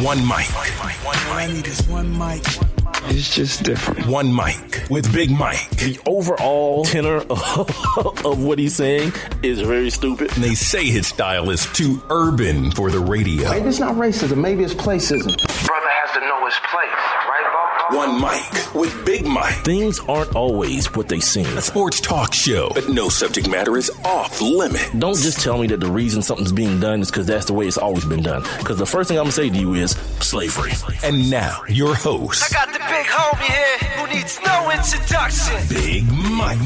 one mic. All I need is one mic. It's just different. One mic with Big Mike. The overall tenor of what he's saying is very stupid. And they say his style is too urban for the radio. Maybe it's not racism. Maybe it's placism. Brother has to know his place, right, Bob? One mic with Big Mike. Things aren't always what they seem. A sports talk show, but no subject matter is off limit. Don't just tell me that the reason something's being done is because that's the way it's always been done. Because the first thing I'm going to say to you is slavery. And now, your host. I got the big homie here who needs no introduction. Big Mike.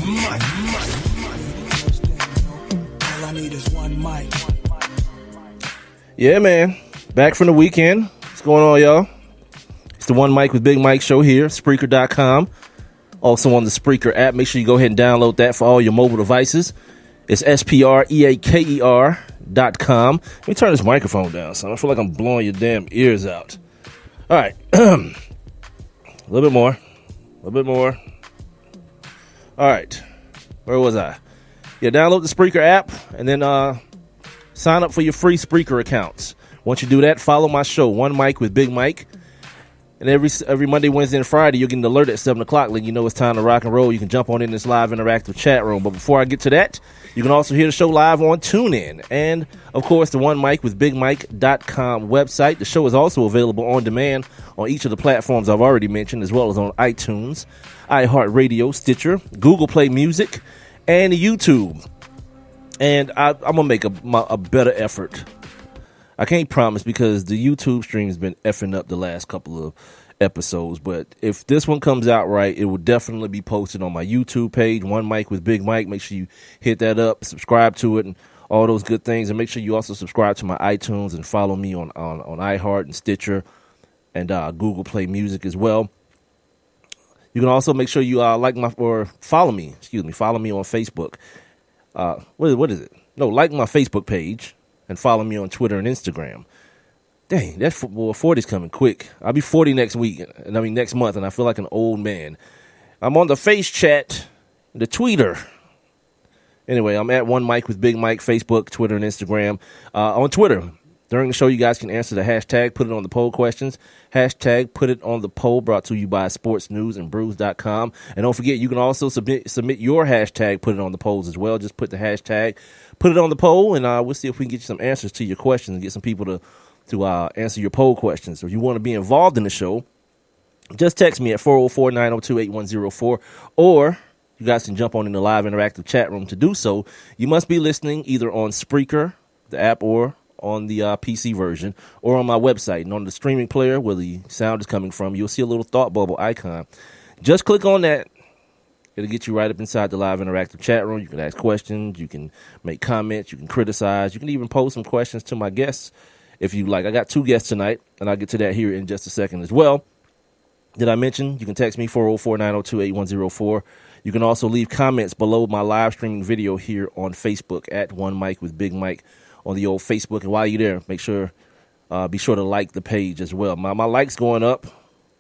All I need is one mic. Yeah, man. Back from the weekend. What's going on, y'all? It's the One Mic with Big Mike show here, Spreaker.com. Also on the Spreaker app. Make sure you go ahead and download that for all your mobile devices. It's SPREAKER.com. Let me turn this microphone down, son. I feel like I'm blowing your damn ears out. All right. A little bit more. All right. Where was I? Yeah, download the Spreaker app and then sign up for your free Spreaker accounts. Once you do that, follow my show, One Mic with Big Mike. And every Monday, Wednesday, and Friday, you'll get an alert at 7 o'clock letting you know it's time to rock and roll. You can jump on in this live interactive chat room. But before I get to that, you can also hear the show live on TuneIn. And, of course, the One Mic with BigMike.com website. The show is also available on demand on each of the platforms I've already mentioned, as well as on iTunes, iHeartRadio, Stitcher, Google Play Music, and YouTube. And I'm going to make a better effort. I can't promise because the YouTube stream has been effing up the last couple of episodes. But if this one comes out right, it will definitely be posted on my YouTube page, One Mic with Big Mike. Make sure you hit that up, subscribe to it, and all those good things. And make sure you also subscribe to my iTunes and follow me on iHeart and Stitcher and Google Play Music as well. You can also make sure you follow me on Facebook. What is it? No, like my Facebook page. And follow me on Twitter and Instagram. Dang, that 40's coming quick. I'll be 40 next month, and I feel like an old man. I'm on the Face Chat, the Tweeter. Anyway, I'm at One Mic with Big Mike, Facebook, Twitter, and Instagram. On Twitter, during the show, you guys can answer the hashtag, put it on the poll questions. Hashtag, put it on the poll, brought to you by sportsnewsandbrews.com. And don't forget, you can also submit your hashtag, put it on the polls as well. Just put the hashtag, put it on the poll, and we'll see if we can get you some answers to your questions and get some people to answer your poll questions. So if you want to be involved in the show, just text me at 404-902-8104, or you guys can jump on in the live interactive chat room. To do so, you must be listening either on Spreaker, the app, or on the PC version, or on my website. And on the streaming player where the sound is coming from, you'll see a little thought bubble icon. Just click on that. It'll get you right up inside the live interactive chat room. You can ask questions. You can make comments. You can criticize. You can even pose some questions to my guests if you like. I got 2 guests tonight, and I'll get to that here in just a second as well. Did I mention you can text me 404-902-8104. You can also leave comments below my live streaming video here on Facebook at One Mic with Big Mike on the old Facebook. And while you're there, be sure to like the page as well. My likes going up,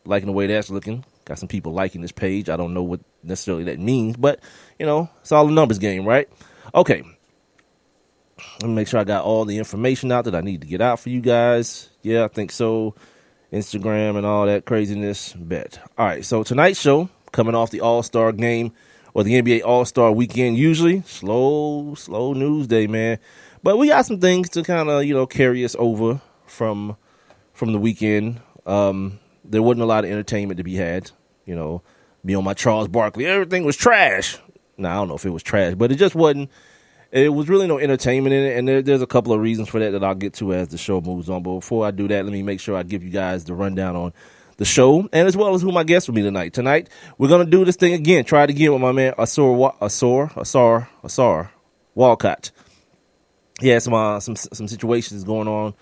liking the way that's looking. Got some people liking this page. I don't know what necessarily that means, but, it's all a numbers game, right? Okay. Let me make sure I got all the information out that I need to get out for you guys. Yeah, I think so. Instagram and all that craziness. Bet. All right, so tonight's show, coming off the All-Star game or the NBA All-Star weekend, usually slow news day, man. But we got some things to kind of, carry us over from the weekend. There wasn't a lot of entertainment to be had. Me on my Charles Barkley, everything was trash. Now, I don't know if it was trash, but it just wasn't. It was really no entertainment in it, and there's a couple of reasons for that I'll get to as the show moves on. But before I do that, let me make sure I give you guys the rundown on the show, and as well as who my guests will be tonight. Tonight, we're going to do this thing again. Try it again with my man, Ausar Walcott. He had some situations going on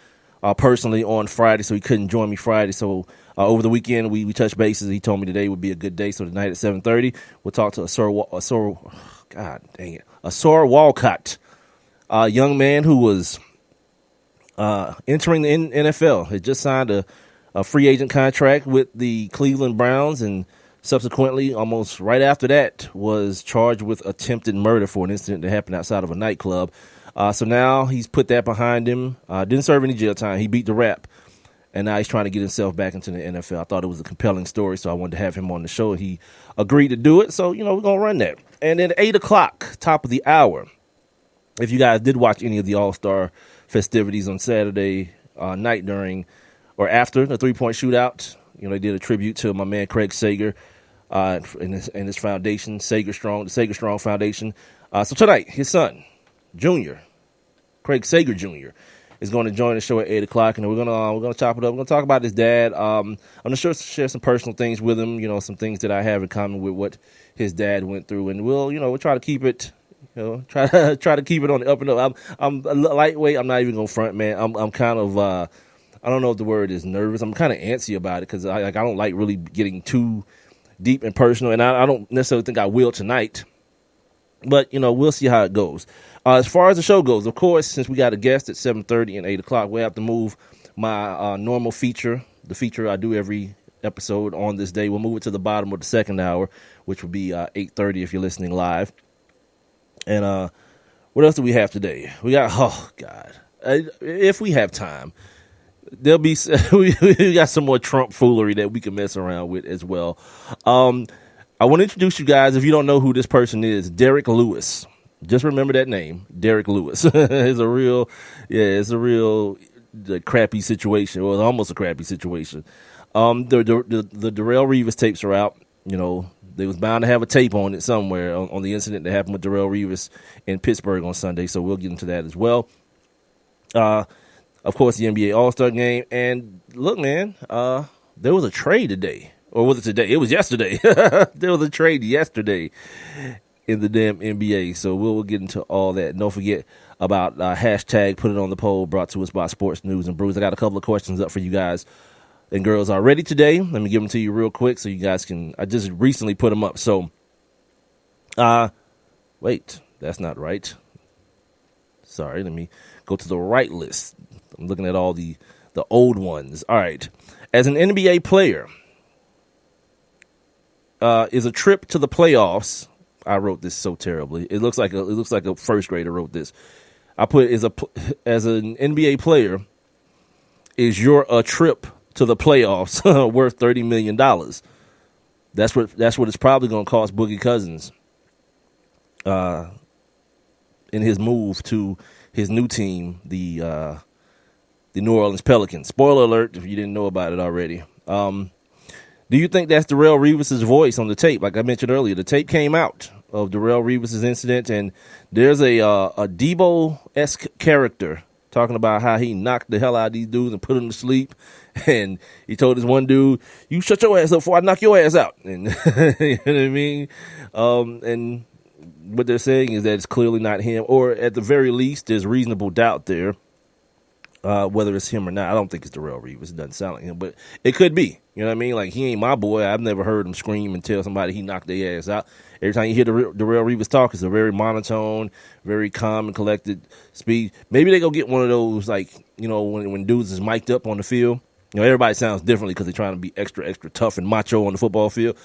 personally on Friday, so he couldn't join me Friday. So over the weekend, we touched bases. He told me today would be a good day. So tonight at 7:30, we'll talk to Ausar Walcott, a young man who was entering the NFL. He just signed a free agent contract with the Cleveland Browns, and subsequently, almost right after that, was charged with attempted murder for an incident that happened outside of a nightclub. So now he's put that behind him. Didn't serve any jail time. He beat the rap. and now he's trying to get himself back into the NFL. I thought it was a compelling story, so I wanted to have him on the show. He agreed to do it, so, we're going to run that. And then 8 o'clock, top of the hour, if you guys did watch any of the All-Star festivities on Saturday night during or after the three-point shootout, they did a tribute to my man Craig Sager and his foundation, the Sager Strong Foundation. So tonight, his son, Junior, Craig Sager Jr., is going to join the show at 8 o'clock, and we're gonna chop it up. We're gonna talk about his dad. I'm gonna share some personal things with him. Some things that I have in common with what his dad went through, and we'll try to keep it. Try to keep it on the up and up. I'm a lightweight. I'm not even gonna front, man. I'm kind of I don't know if the word is nervous. I'm kind of antsy about it because I don't like really getting too deep and personal, and I don't necessarily think I will tonight. But, we'll see how it goes. As far as the show goes, of course, since we got a guest at 7:30 and 8 o'clock, we have to move my normal feature, the feature I do every episode on this day. We'll move it to the bottom of the second hour, which will be 8:30 if you're listening live. And what else do we have today? We got, if we have time, there'll be we got some more Trump foolery that we can mess around with as well. I want to introduce you guys, if you don't know who this person is, Derek Lewis. Just remember that name, Derek Lewis. It's a real crappy situation, or almost a crappy situation. The Darrelle Revis tapes are out. They was bound to have a tape on it somewhere on the incident that happened with Darrelle Revis in Pittsburgh on Sunday, so we'll get into that as well. Of course, the NBA All-Star game. And look, man, there was a trade today. Or was it today? It was yesterday. There was a trade yesterday in the damn NBA. So we'll get into all that. And don't forget about hashtag Put It On The Poll, brought to us by Sports News and Brews. I got a couple of questions up for you guys and girls already today. Let me give them to you real quick so you guys can. I just recently put them up. So, wait, that's not right. Sorry, let me go to the right list. I'm looking at all the old ones. All right. As an NBA player, is a trip to the playoffs. I wrote this so terribly. It looks like a first grader wrote this. I put as an NBA player, is your a trip to the playoffs worth $30 million? That's what it's probably going to cost Boogie Cousins in his move to his new team, the New Orleans Pelicans. Spoiler alert if you didn't know about it already. Do you think that's Darrelle Revis' voice on the tape? Like I mentioned earlier, the tape came out of Darrelle Revis' incident, and there's a Debo-esque character talking about how he knocked the hell out of these dudes and put them to sleep. And he told this one dude, "You shut your ass up before I knock your ass out." And you know what I mean? And what they're saying is that it's clearly not him, or at the very least, there's reasonable doubt there. Whether it's him or not, I don't think it's Darrelle Revis. It doesn't sound like him, but it could be. You know what I mean? Like, he ain't my boy. I've never heard him scream and tell somebody he knocked their ass out. Every time you hear Darrelle Revis talk, it's a very monotone, very calm and collected speech. Maybe they go get one of those, like, when dudes is mic'd up on the field. Everybody sounds differently because they're trying to be extra, extra tough and macho on the football field.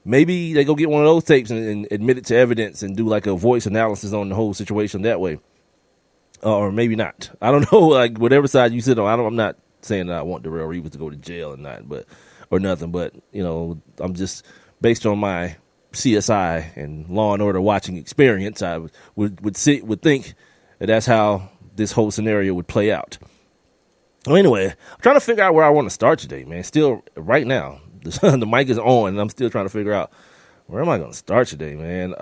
Maybe they go get one of those tapes and admit it to evidence and do like a voice analysis on the whole situation that way. Or maybe not. I don't know. Like, whatever side you sit on, I'm not saying that I want Darrelle Revis to go to jail or not, or nothing. But I'm just based on my CSI and Law and Order watching experience. I would think that that's how this whole scenario would play out. Well, anyway, I'm trying to figure out where I want to start today, man. Still, right now, the mic is on, and I'm still trying to figure out where am I going to start today, man.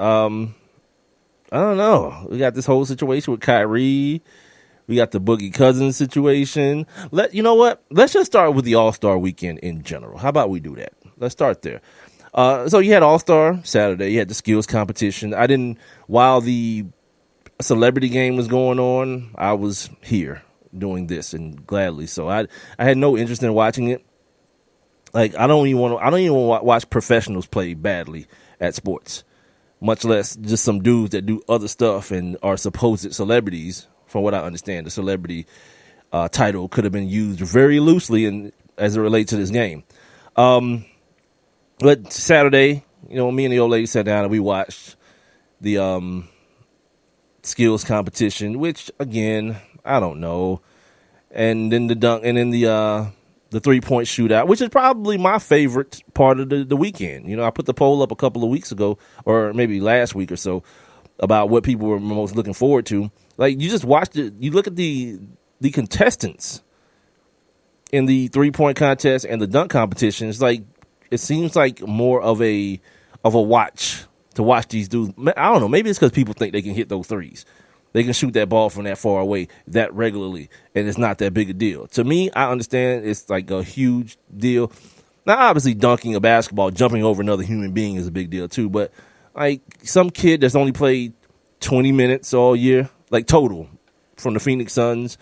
I don't know. We got this whole situation with Kyrie. We got the Boogie Cousins situation. You know what? Let's just start with the All-Star weekend in general. How about we do that? Let's start there. So you had All-Star Saturday. You had the skills competition. While the celebrity game was going on, I was here doing this, and gladly so. I had no interest in watching it. Like, I don't even want to watch professionals play badly at sports, much less just some dudes that do other stuff and are supposed celebrities. From what I understand, the celebrity title could have been used very loosely as it relates to this game. But Saturday, me and the old lady sat down and we watched the skills competition, which again, I don't know. And then the the 3-point shootout, which is probably my favorite part of the weekend. You know, I put the poll up a couple of weeks ago, or maybe last week or so, about what people were most looking forward to. Like, you just watched it. You look at the contestants in the 3-point contest and the dunk competition. It's like, it seems like more of a watch to watch these dudes. I don't know. Maybe it's because people think they can hit those threes. They can shoot that ball from that far away that regularly, and it's not that big a deal. To me, I understand it's like a huge deal. Now, obviously, dunking a basketball, jumping over another human being is a big deal too. But like some kid that's only played 20 minutes all year, like total, from the Phoenix Suns.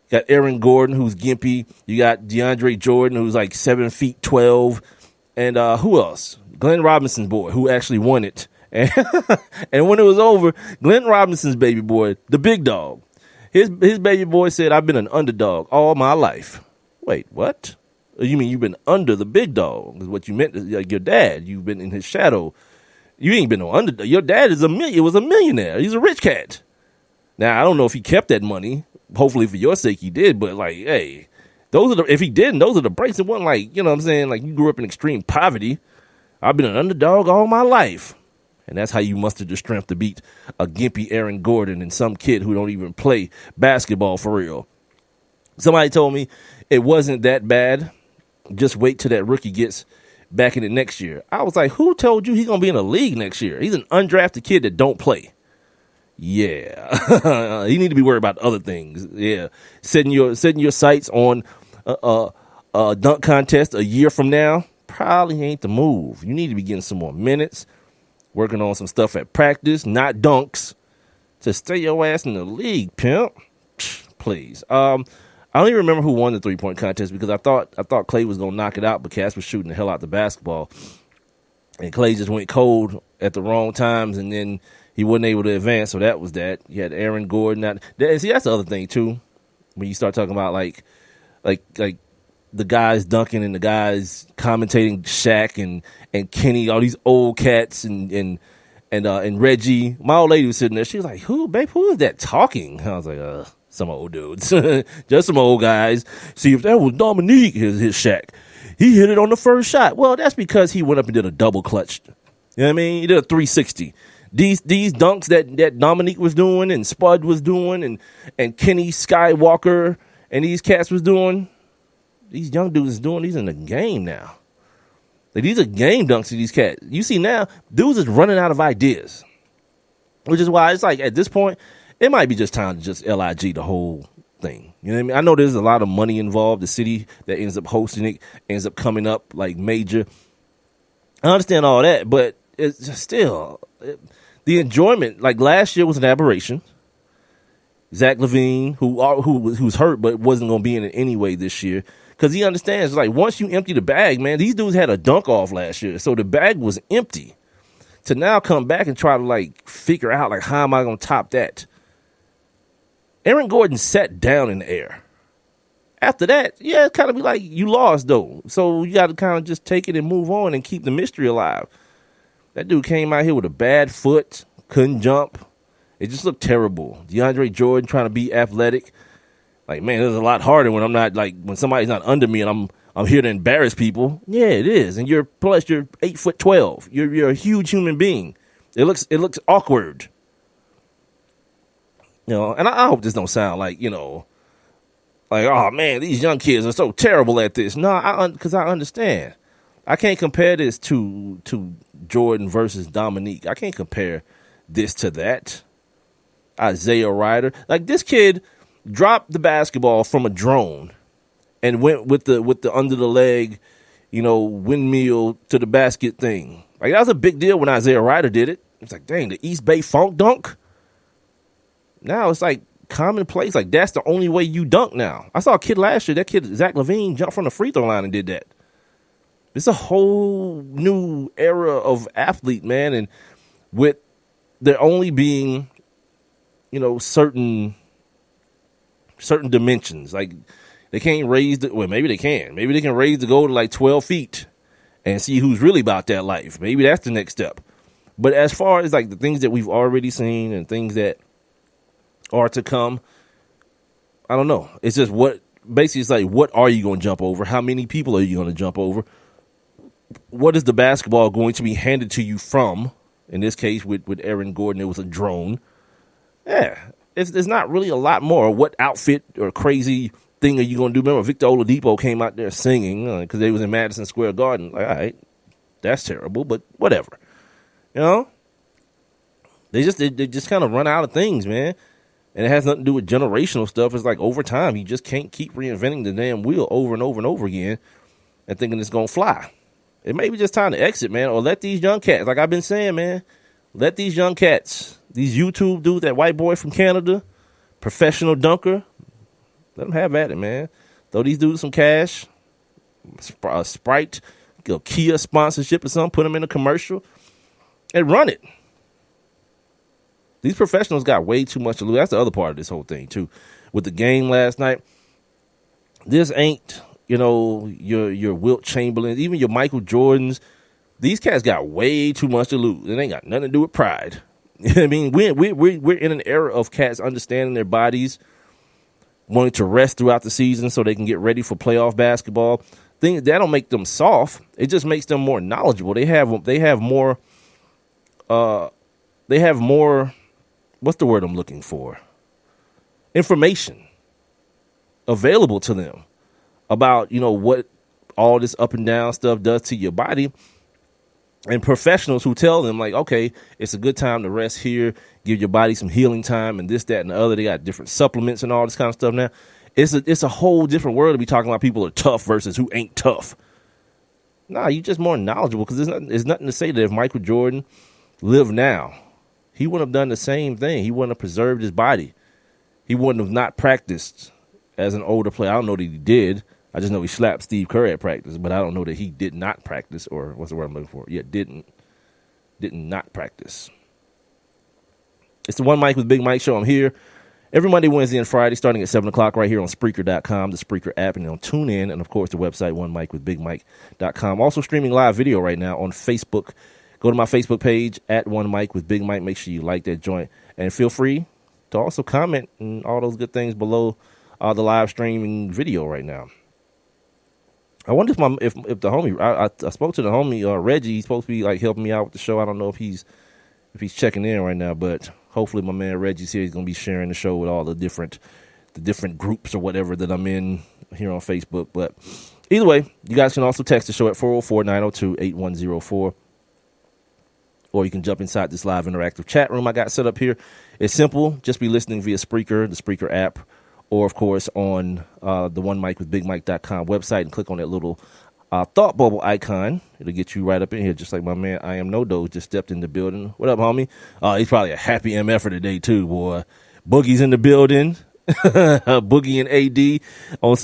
You got Aaron Gordon, who's gimpy. You got DeAndre Jordan, who's like 7'12", and who else? Glenn Robinson's boy, who actually won it. And when it was over, Glenn Robinson's baby boy, the big dog, his baby boy said, "I've been an underdog all my life." Wait, what? You mean you've been under the big dog? Is what you meant? Like your dad, you've been in his shadow. You ain't been no underdog. Your dad was a millionaire. He's a rich cat. Now I don't know if he kept that money. Hopefully for your sake he did. But like, hey, if he didn't, those are the breaks. It wasn't like, you know what I'm saying? Like you grew up in extreme poverty. I've been an underdog all my life. And that's how you mustered the strength to beat a gimpy Aaron Gordon and some kid who don't even play basketball for real. Somebody told me it wasn't that bad. Just wait till that rookie gets back in it next year. I was like, who told you he's going to be in the league next year? He's an undrafted kid that don't play. Yeah. You need to be worried about other things. Yeah. Setting your sights on a dunk contest a year from now probably ain't the move. You need to be getting some more minutes. Working on some stuff at practice, not dunks, to stay your ass in the league, pimp. Please. I don't even remember who won the 3-point contest because I thought Clay was gonna knock it out, but Cass was shooting the hell out the basketball, and Clay just went cold at the wrong times, and then he wasn't able to advance. So that was that. You had Aaron Gordon. And see, that's the other thing too. When you start talking about like the guys dunking and the guys commentating, Shaq and Kenny, all these old cats and Reggie. My old lady was sitting there. She was like, "Who, babe? Who is that talking?" I was like, some old dudes, just some old guys. See, if that was Dominique, his Shaq, he hit it on the first shot. Well, that's because he went up and did a double clutch. You know what I mean? He did a 360. These dunks that Dominique was doing and Spud was doing and Kenny Skywalker and these cats was doing. These young dudes is doing these in the game now. Like, these are game dunks to these cats. You see now, dudes is running out of ideas. Which is why it's like, at this point, it might be just time to just L.I.G. the whole thing. You know what I mean? I know there's a lot of money involved. The city that ends up hosting it ends up coming up like major. I understand all that, but it's just still, the enjoyment, like last year was an aberration. Zach LaVine, who's hurt but wasn't going to be in it anyway this year. Because he understands, like, once you empty the bag, man, these dudes had a dunk off last year. So the bag was empty. To now come back and try to, like, figure out, like, how am I going to top that? Aaron Gordon sat down in the air. After that, yeah, it kind of be like, you lost, though. So you got to kind of just take it and move on and keep the mystery alive. That dude came out here with a bad foot, couldn't jump. It just looked terrible. DeAndre Jordan trying to be athletic. Like, man, it's a lot harder when I'm not, like, when somebody's not under me and I'm here to embarrass people. Yeah, it is. And you're 8'12". You're a huge human being. It looks awkward. You know, and I hope this don't sound like, you know, like, oh man, these young kids are so terrible at this. No, because I understand. I can't compare this to Jordan versus Dominique. I can't compare this to that. Isaiah Ryder, like, this kid dropped the basketball from a drone and went with the under the leg, you know, windmill to the basket thing. Like, that was a big deal when Isaiah Ryder did it. It's like, dang, the East Bay funk dunk. Now it's like commonplace. Like, that's the only way you dunk now. I saw a kid last year, that kid, Zach LaVine, jumped from the free throw line and did that. It's a whole new era of athlete, man. And with there only being, you know, certain dimensions. Like, they can't raise well, maybe they can. Maybe they can raise the goal to like 12 feet and see who's really about that life. Maybe that's the next step. But as far as like the things that we've already seen and things that are to come, I don't know. It's just what basically it's like, what are you going to jump over? How many people are you going to jump over? What is the basketball going to be handed to you from? In this case, with Aaron Gordon, it was a drone. Yeah, it's not really a lot more. What outfit or crazy thing are you going to do? Remember, Victor Oladipo came out there singing because they was in Madison Square Garden. Like, all right, that's terrible, but whatever. You know, they just kind of run out of things, man. And it has nothing to do with generational stuff. It's like over time, you just can't keep reinventing the damn wheel over and over and over again and thinking it's going to fly. It may be just time to exit, man, or let these young cats, like I've been saying, man, let these young cats, these YouTube dudes, that white boy from Canada, professional dunker, let them have at it, man. Throw these dudes some cash, Sprite, Kia sponsorship or something, put them in a commercial, and run it. These professionals got way too much to lose. That's the other part of this whole thing, too. With the game last night, this ain't, your Wilt Chamberlain, even your Michael Jordans. These cats got way too much to lose. It ain't got nothing to do with pride. You know what I mean? We're in an era of cats understanding their bodies, wanting to rest throughout the season so they can get ready for playoff basketball. Things that don't make them soft. It just makes them more knowledgeable. They have more. What's the word I'm looking for? Information available to them about, what all this up and down stuff does to your body. And professionals who tell them, like, okay, it's a good time to rest here, give your body some healing time and this, that, and the other. They got different supplements and all this kind of stuff now. It's a whole different world to be talking about people are tough versus who ain't tough. Nah, you're just more knowledgeable because there's nothing to say that if Michael Jordan lived now, he wouldn't have done the same thing. He wouldn't have preserved his body. He wouldn't have not practiced as an older player. I don't know that he did. I just know he slapped Steve Kerr at practice, but I don't know that he did not practice, or what's the word I'm looking for? Yeah, didn't not practice. It's the One Mic with Big Mike show. I'm here every Monday, Wednesday, and Friday, starting at 7 o'clock right here on Spreaker.com, the Spreaker app, and on TuneIn, and, of course, the website, OneMicWithBigMike.com. Also streaming live video right now on Facebook. Go to my Facebook page, at One Mic with Big Mike. Make sure you like that joint. And feel free to also comment and all those good things below the live streaming video right now. I wonder if the homie, I spoke to the homie, Reggie. He's supposed to be like helping me out with the show. I don't know if he's checking in right now, but hopefully my man Reggie's here. He's going to be sharing the show with all the different groups or whatever that I'm in here on Facebook. But either way, you guys can also text the show at 404-902-8104. Or you can jump inside this live interactive chat room I got set up here. It's simple. Just be listening via Spreaker, the Spreaker app, or, of course, on the OneMicWithBigMike.com website and click on that little thought bubble icon. It'll get you right up in here, just like my man I Am No Dose just stepped in the building. What up, homie? He's probably a happy MFer today, too, boy. Boogie's in the building. Boogie and AD on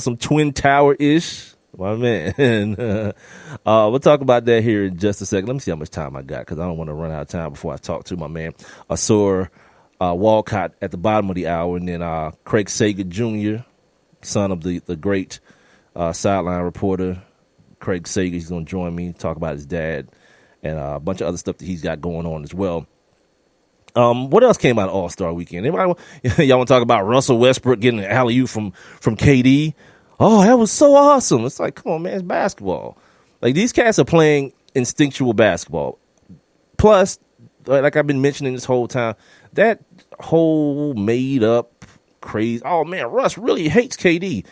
some Twin Tower-ish. My man. We'll talk about that here in just a second. Let me see how much time I got because I don't want to run out of time before I talk to my man Ausar Walcott at the bottom of the hour, and then Craig Sager Jr., son of the great sideline reporter Craig Sager. He's going to join me, talk about his dad, and a bunch of other stuff that he's got going on as well. What else came out of All-Star Weekend? Y'all want to talk about Russell Westbrook getting an alley-oop from KD? Oh, that was so awesome. It's like, come on, man, it's basketball. Like, these cats are playing instinctual basketball. Plus, like I've been mentioning this whole time, that whole made-up crazy, oh, man, Russ really hates KD.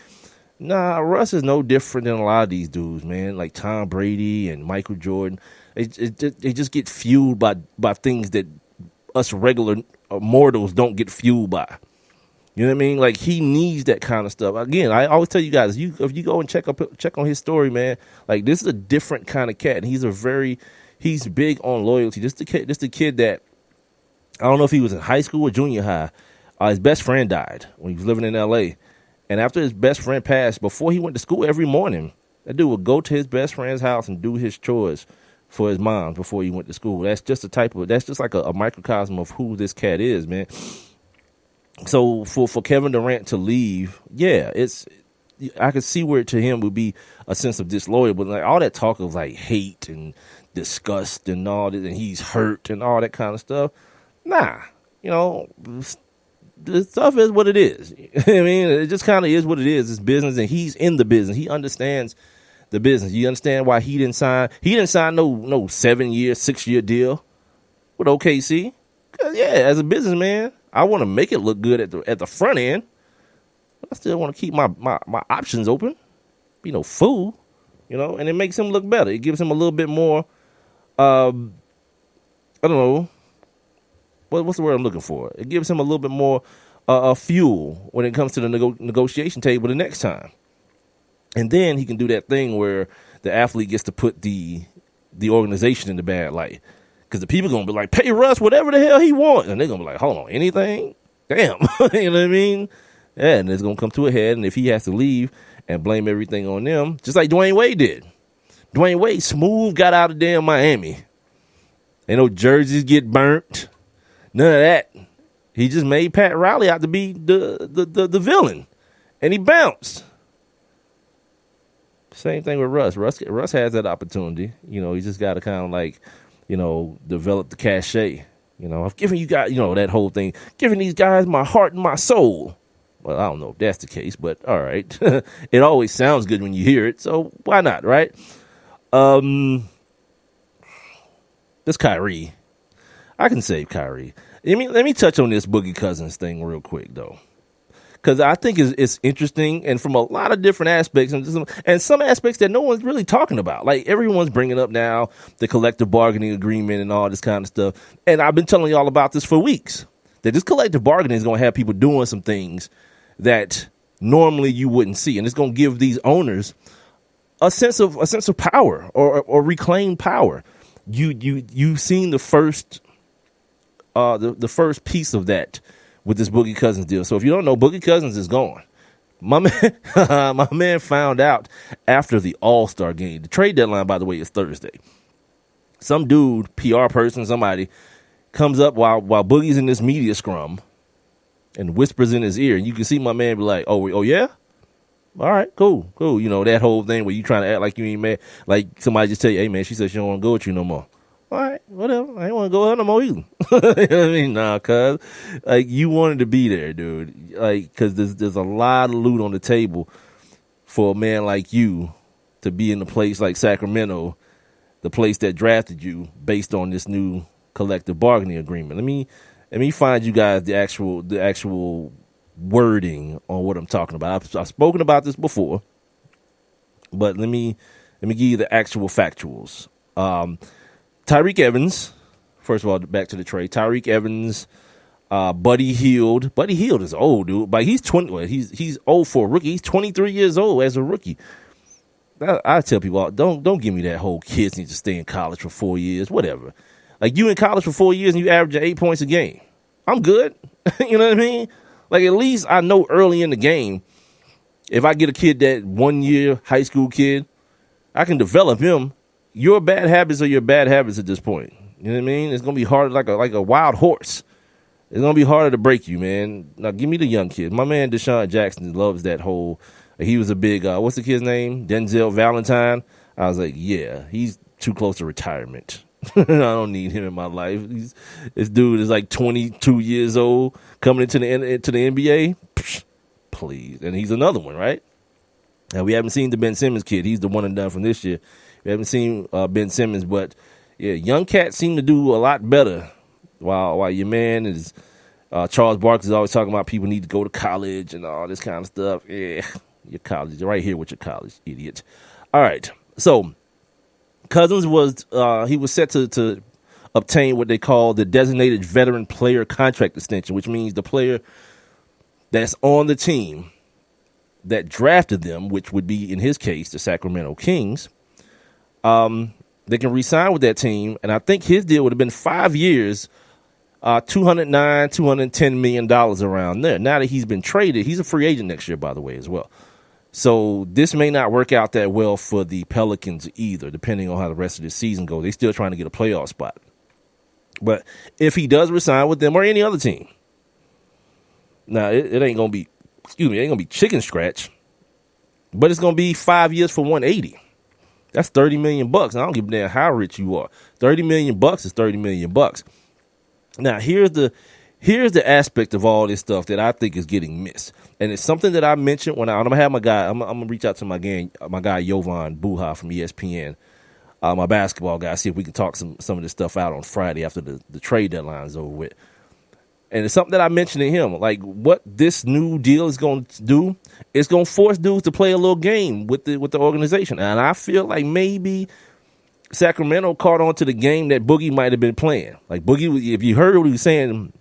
Nah, Russ is no different than a lot of these dudes, man, like Tom Brady and Michael Jordan. They just get fueled by things that us regular mortals don't get fueled by. You know what I mean? Like, he needs that kind of stuff. Again, I always tell you guys, if you go and check on his story, man, like, this is a different kind of cat. And he's big on loyalty. This the kid that, I don't know if he was in high school or junior high. His best friend died when he was living in L.A. And after his best friend passed, before he went to school every morning, that dude would go to his best friend's house and do his chores for his mom before he went to school. That's just like a microcosm of who this cat is, man. So for Kevin Durant to leave, yeah, I could see where to him would be a sense of disloyal, but like all that talk of like hate and disgust and all that, and he's hurt and all that kind of stuff. Nah, the stuff is what it is. I mean, it just kind of is what it is. It's business, and he's in the business. He understands the business. You understand why he didn't sign? He didn't sign no 7-year, 6-year deal with OKC. 'Cause, yeah, as a businessman, I want to make it look good at the front end. But I still want to keep my options open. Be no fool, and it makes him look better. It gives him a little bit more, I don't know, what's the word I'm looking for? It gives him a little bit more fuel when it comes to the negotiation table the next time. And then he can do that thing where the athlete gets to put the organization in the bad light. Because the people going to be like, pay Russ whatever the hell he wants. And they're going to be like, hold on, anything? Damn. You know what I mean? Yeah, and it's going to come to a head. And if he has to leave and blame everything on them, just like Dwayne Wade did. Dwayne Wade smooth got out of damn Miami. Ain't no jerseys get burnt. None of that. He just made Pat Riley out to be the villain. And he bounced. Same thing with Russ. Russ has that opportunity. He just got to kind of like, develop the cachet. I've given you guys, that whole thing, giving these guys my heart and my soul. Well, I don't know if that's the case, but all right. It always sounds good when you hear it, so why not, right? This Kyrie. I can save Kyrie. Let me touch on this Boogie Cousins thing real quick, though. Because I think it's interesting, and from a lot of different aspects, and some aspects that no one's really talking about. Like, everyone's bringing up now the collective bargaining agreement and all this kind of stuff. And I've been telling y'all about this for weeks, that this collective bargaining is going to have people doing some things that normally you wouldn't see. And it's going to give these owners a sense of power or reclaimed power. You've seen the first piece of that with this Boogie Cousins deal. So if you don't know, Boogie Cousins is gone. My man found out after the All-Star game. The trade deadline, by the way, is Thursday. Some dude, PR person, somebody, comes up while Boogie's in this media scrum and whispers in his ear. And you can see my man be like, oh yeah? All right, cool. That whole thing where you trying to act like you ain't mad. Like somebody just tell you, hey, man, she said she don't want to go with you no more. All right, whatever. I ain't want to go with her no more either. You know what I mean? Nah, cuz, like, you wanted to be there, dude. Like, because there's a lot of loot on the table for a man like you to be in a place like Sacramento, the place that drafted you based on this new collective bargaining agreement. Let me find you guys the actual wording on what I'm talking about. I've spoken about this before, but let me give you the actual factuals. Tyreke Evans, first of all, back to the trade. Tyreke Evans, Buddy Hield. Buddy Hield is old, dude. But he's 20. Well, he's old for a rookie. He's 23 years old as a rookie. I tell people, don't give me that whole kids need to stay in college for 4 years, whatever. Like, you in college for 4 years and you average 8 points a game. I'm good. You know what I mean? Like, at least I know early in the game, if I get a kid that 1 year high school kid, I can develop him. Your bad habits are your bad habits at this point. You know what I mean? It's gonna be hard like a wild horse. It's gonna be harder to break you, man. Now give me the young kid. My man Deshaun Jackson loves that whole. He was a big what's the kid's name? Denzel Valentine. I was like, yeah, he's too close to retirement. I don't need him in my life. This dude is like 22 years old coming into the NBA. Psh, please, and he's another one, right? Now we haven't seen the Ben Simmons kid. He's the one and done from this year. We haven't seen Ben Simmons, but yeah, young cats seem to do a lot better. While your man is Charles Barkley's always talking about people need to go to college and all this kind of stuff. Yeah, your college, you're right here with your college, idiot. All right, so Cousins was set to obtain what they call the designated veteran player contract extension, which means the player that's on the team that drafted them, which would be in his case the Sacramento Kings. They can re-sign with that team, and I think his deal would have been 5 years, $210 million around there. Now that he's been traded, he's a free agent next year, by the way, as well. So this may not work out that well for the Pelicans either, depending on how the rest of the season goes. They're still trying to get a playoff spot. But if he does re-sign with them or any other team, now it ain't gonna be, it ain't gonna be chicken scratch, but it's gonna be 5 years for 180. That's $30 million. I don't give a damn how rich you are. $30 million is $30 million. Now here's the Here's the aspect of all this stuff that I think is getting missed. And it's something that I mentioned when I'm going to have my guy, I'm going to reach out to my guy, Jovan Buha from ESPN, my basketball guy, see if we can talk some of this stuff out on Friday after the trade deadline is over with. And it's something that I mentioned to him, like what this new deal is going to do. It's going to force dudes to play a little game with the organization. And I feel like maybe Sacramento caught on to the game that Boogie might have been playing. Like Boogie, if you heard what he was saying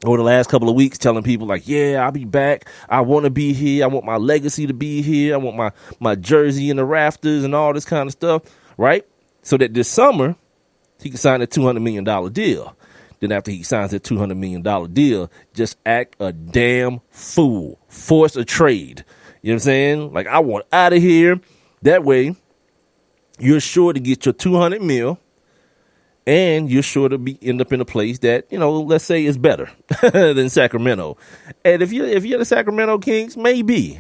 over the last couple of weeks, telling people like, yeah, I'll be back. I want to be here. I want my legacy to be here. I want my jersey in the rafters and all this kind of stuff, right? So that this summer he can sign a $200 million deal. Then after he signs that $200 million deal, just act a damn fool. Force a trade. You know what I'm saying? Like, I want out of here. That way, you're sure to get your $200 million, and you're sure to end up in a place that, you know, let's say is better than Sacramento. And if you're the Sacramento Kings, maybe.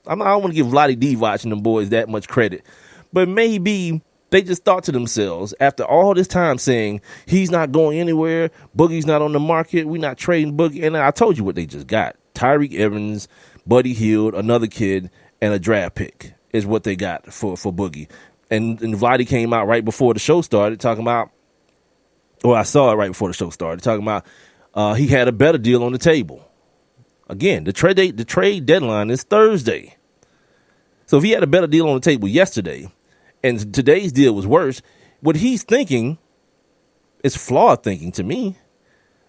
I don't want to give Vlade Divac and them boys that much credit, but maybe they just thought to themselves, after all this time saying, he's not going anywhere, Boogie's not on the market, we're not trading Boogie. And I told you what they just got. Tyreek Evans, Buddy Hield, another kid, and a draft pick is what they got for Boogie. And Vlade came out right before the show started talking about, or I saw it right before the show started, talking about he had a better deal on the table. Again, the trade deadline is Thursday. So if he had a better deal on the table yesterday, and today's deal was worse, what he's thinking is flawed thinking to me,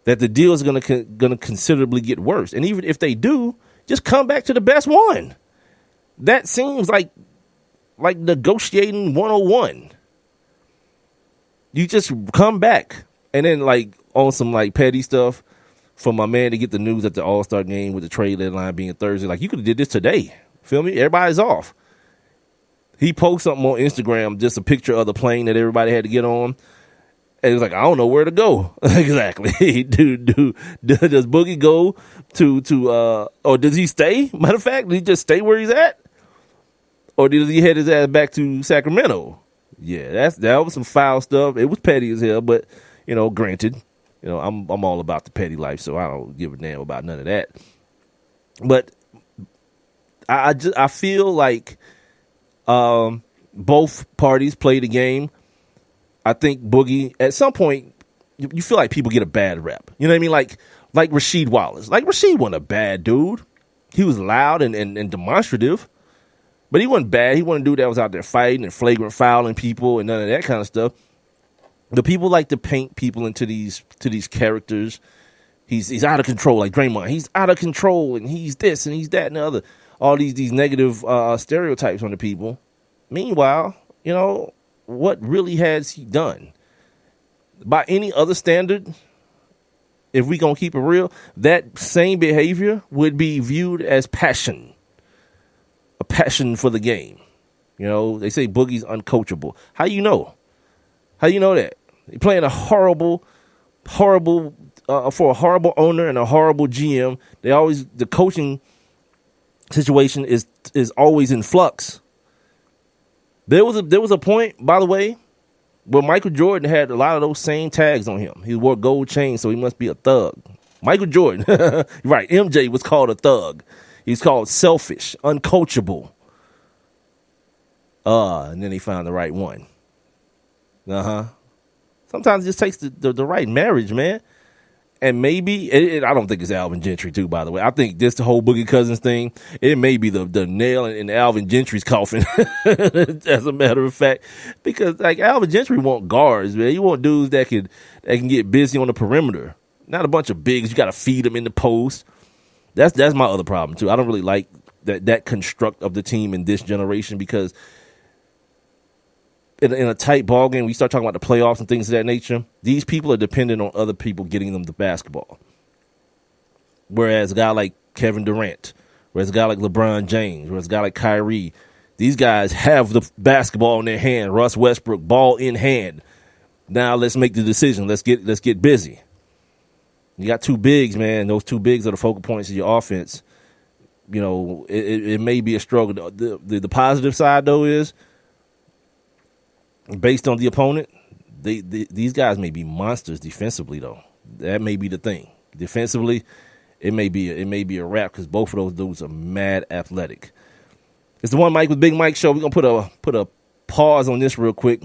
that the deal is going to considerably get worse. And even if they do, just come back to the best one. That seems like negotiating 101. You just come back. And then like on some like petty stuff for my man to get the news at the All-Star game with the trade deadline being Thursday. Like, you could have did this today. Feel me? Everybody's off. He posted something on Instagram, just a picture of the plane that everybody had to get on. And it was like, I don't know where to go. Exactly. Does Boogie go to or does he stay? Matter of fact, did he just stay where he's at? Or did he head his ass back to Sacramento? Yeah, that was some foul stuff. It was petty as hell, but, you know, granted, you know, I'm all about the petty life, so I don't give a damn about none of that. But I feel like both parties played the game. I think Boogie, at some point, you feel like people get a bad rep. You know what I mean? Like Rasheed Wallace. Like, Rasheed wasn't a bad dude. He was loud and demonstrative, but he wasn't bad. He wasn't a dude that was out there fighting and flagrant fouling people and none of that kind of stuff. The people like to paint people into these characters. He's out of control, like Draymond. He's out of control, and he's this and he's that and the other. All these negative stereotypes on the people. Meanwhile, you know, what really has he done? By any other standard, if we gonna keep it real, that same behavior would be viewed as passion. A passion for the game. You know, they say Boogie's uncoachable. How you know? How you know that? You're playing a horrible for a horrible owner and a horrible GM. The coaching situation is always in flux. There was a point, by the way, where Michael Jordan had a lot of those same tags on him. He wore gold chains, so he must be a thug. Michael Jordan, right? MJ was called a thug. He's called selfish, uncoachable. And then he found the right one. Sometimes it just takes the right marriage, man. And maybe, I don't think it's Alvin Gentry, too, by the way. I think this, the whole Boogie Cousins thing, it may be the nail in Alvin Gentry's coffin, as a matter of fact. Because, like, Alvin Gentry want guards, man. You want dudes that can get busy on the perimeter. Not a bunch of bigs. You got to feed them in the post. That's my other problem, too. I don't really like that construct of the team in this generation because in a tight ball game, we start talking about the playoffs and things of that nature. These people are dependent on other people getting them the basketball. Whereas a guy like Kevin Durant, whereas a guy like LeBron James, whereas a guy like Kyrie, these guys have the basketball in their hand. Russ Westbrook, ball in hand. Now let's make the decision. Let's get busy. You got two bigs, man. Those two bigs are the focal points of your offense. You know, it may be a struggle. The positive side, though, is based on the opponent, these guys may be monsters defensively, though. That may be the thing. Defensively, it may be a wrap because both of those dudes are mad athletic. It's the One Mic with Big Mike show. We're gonna put a pause on this real quick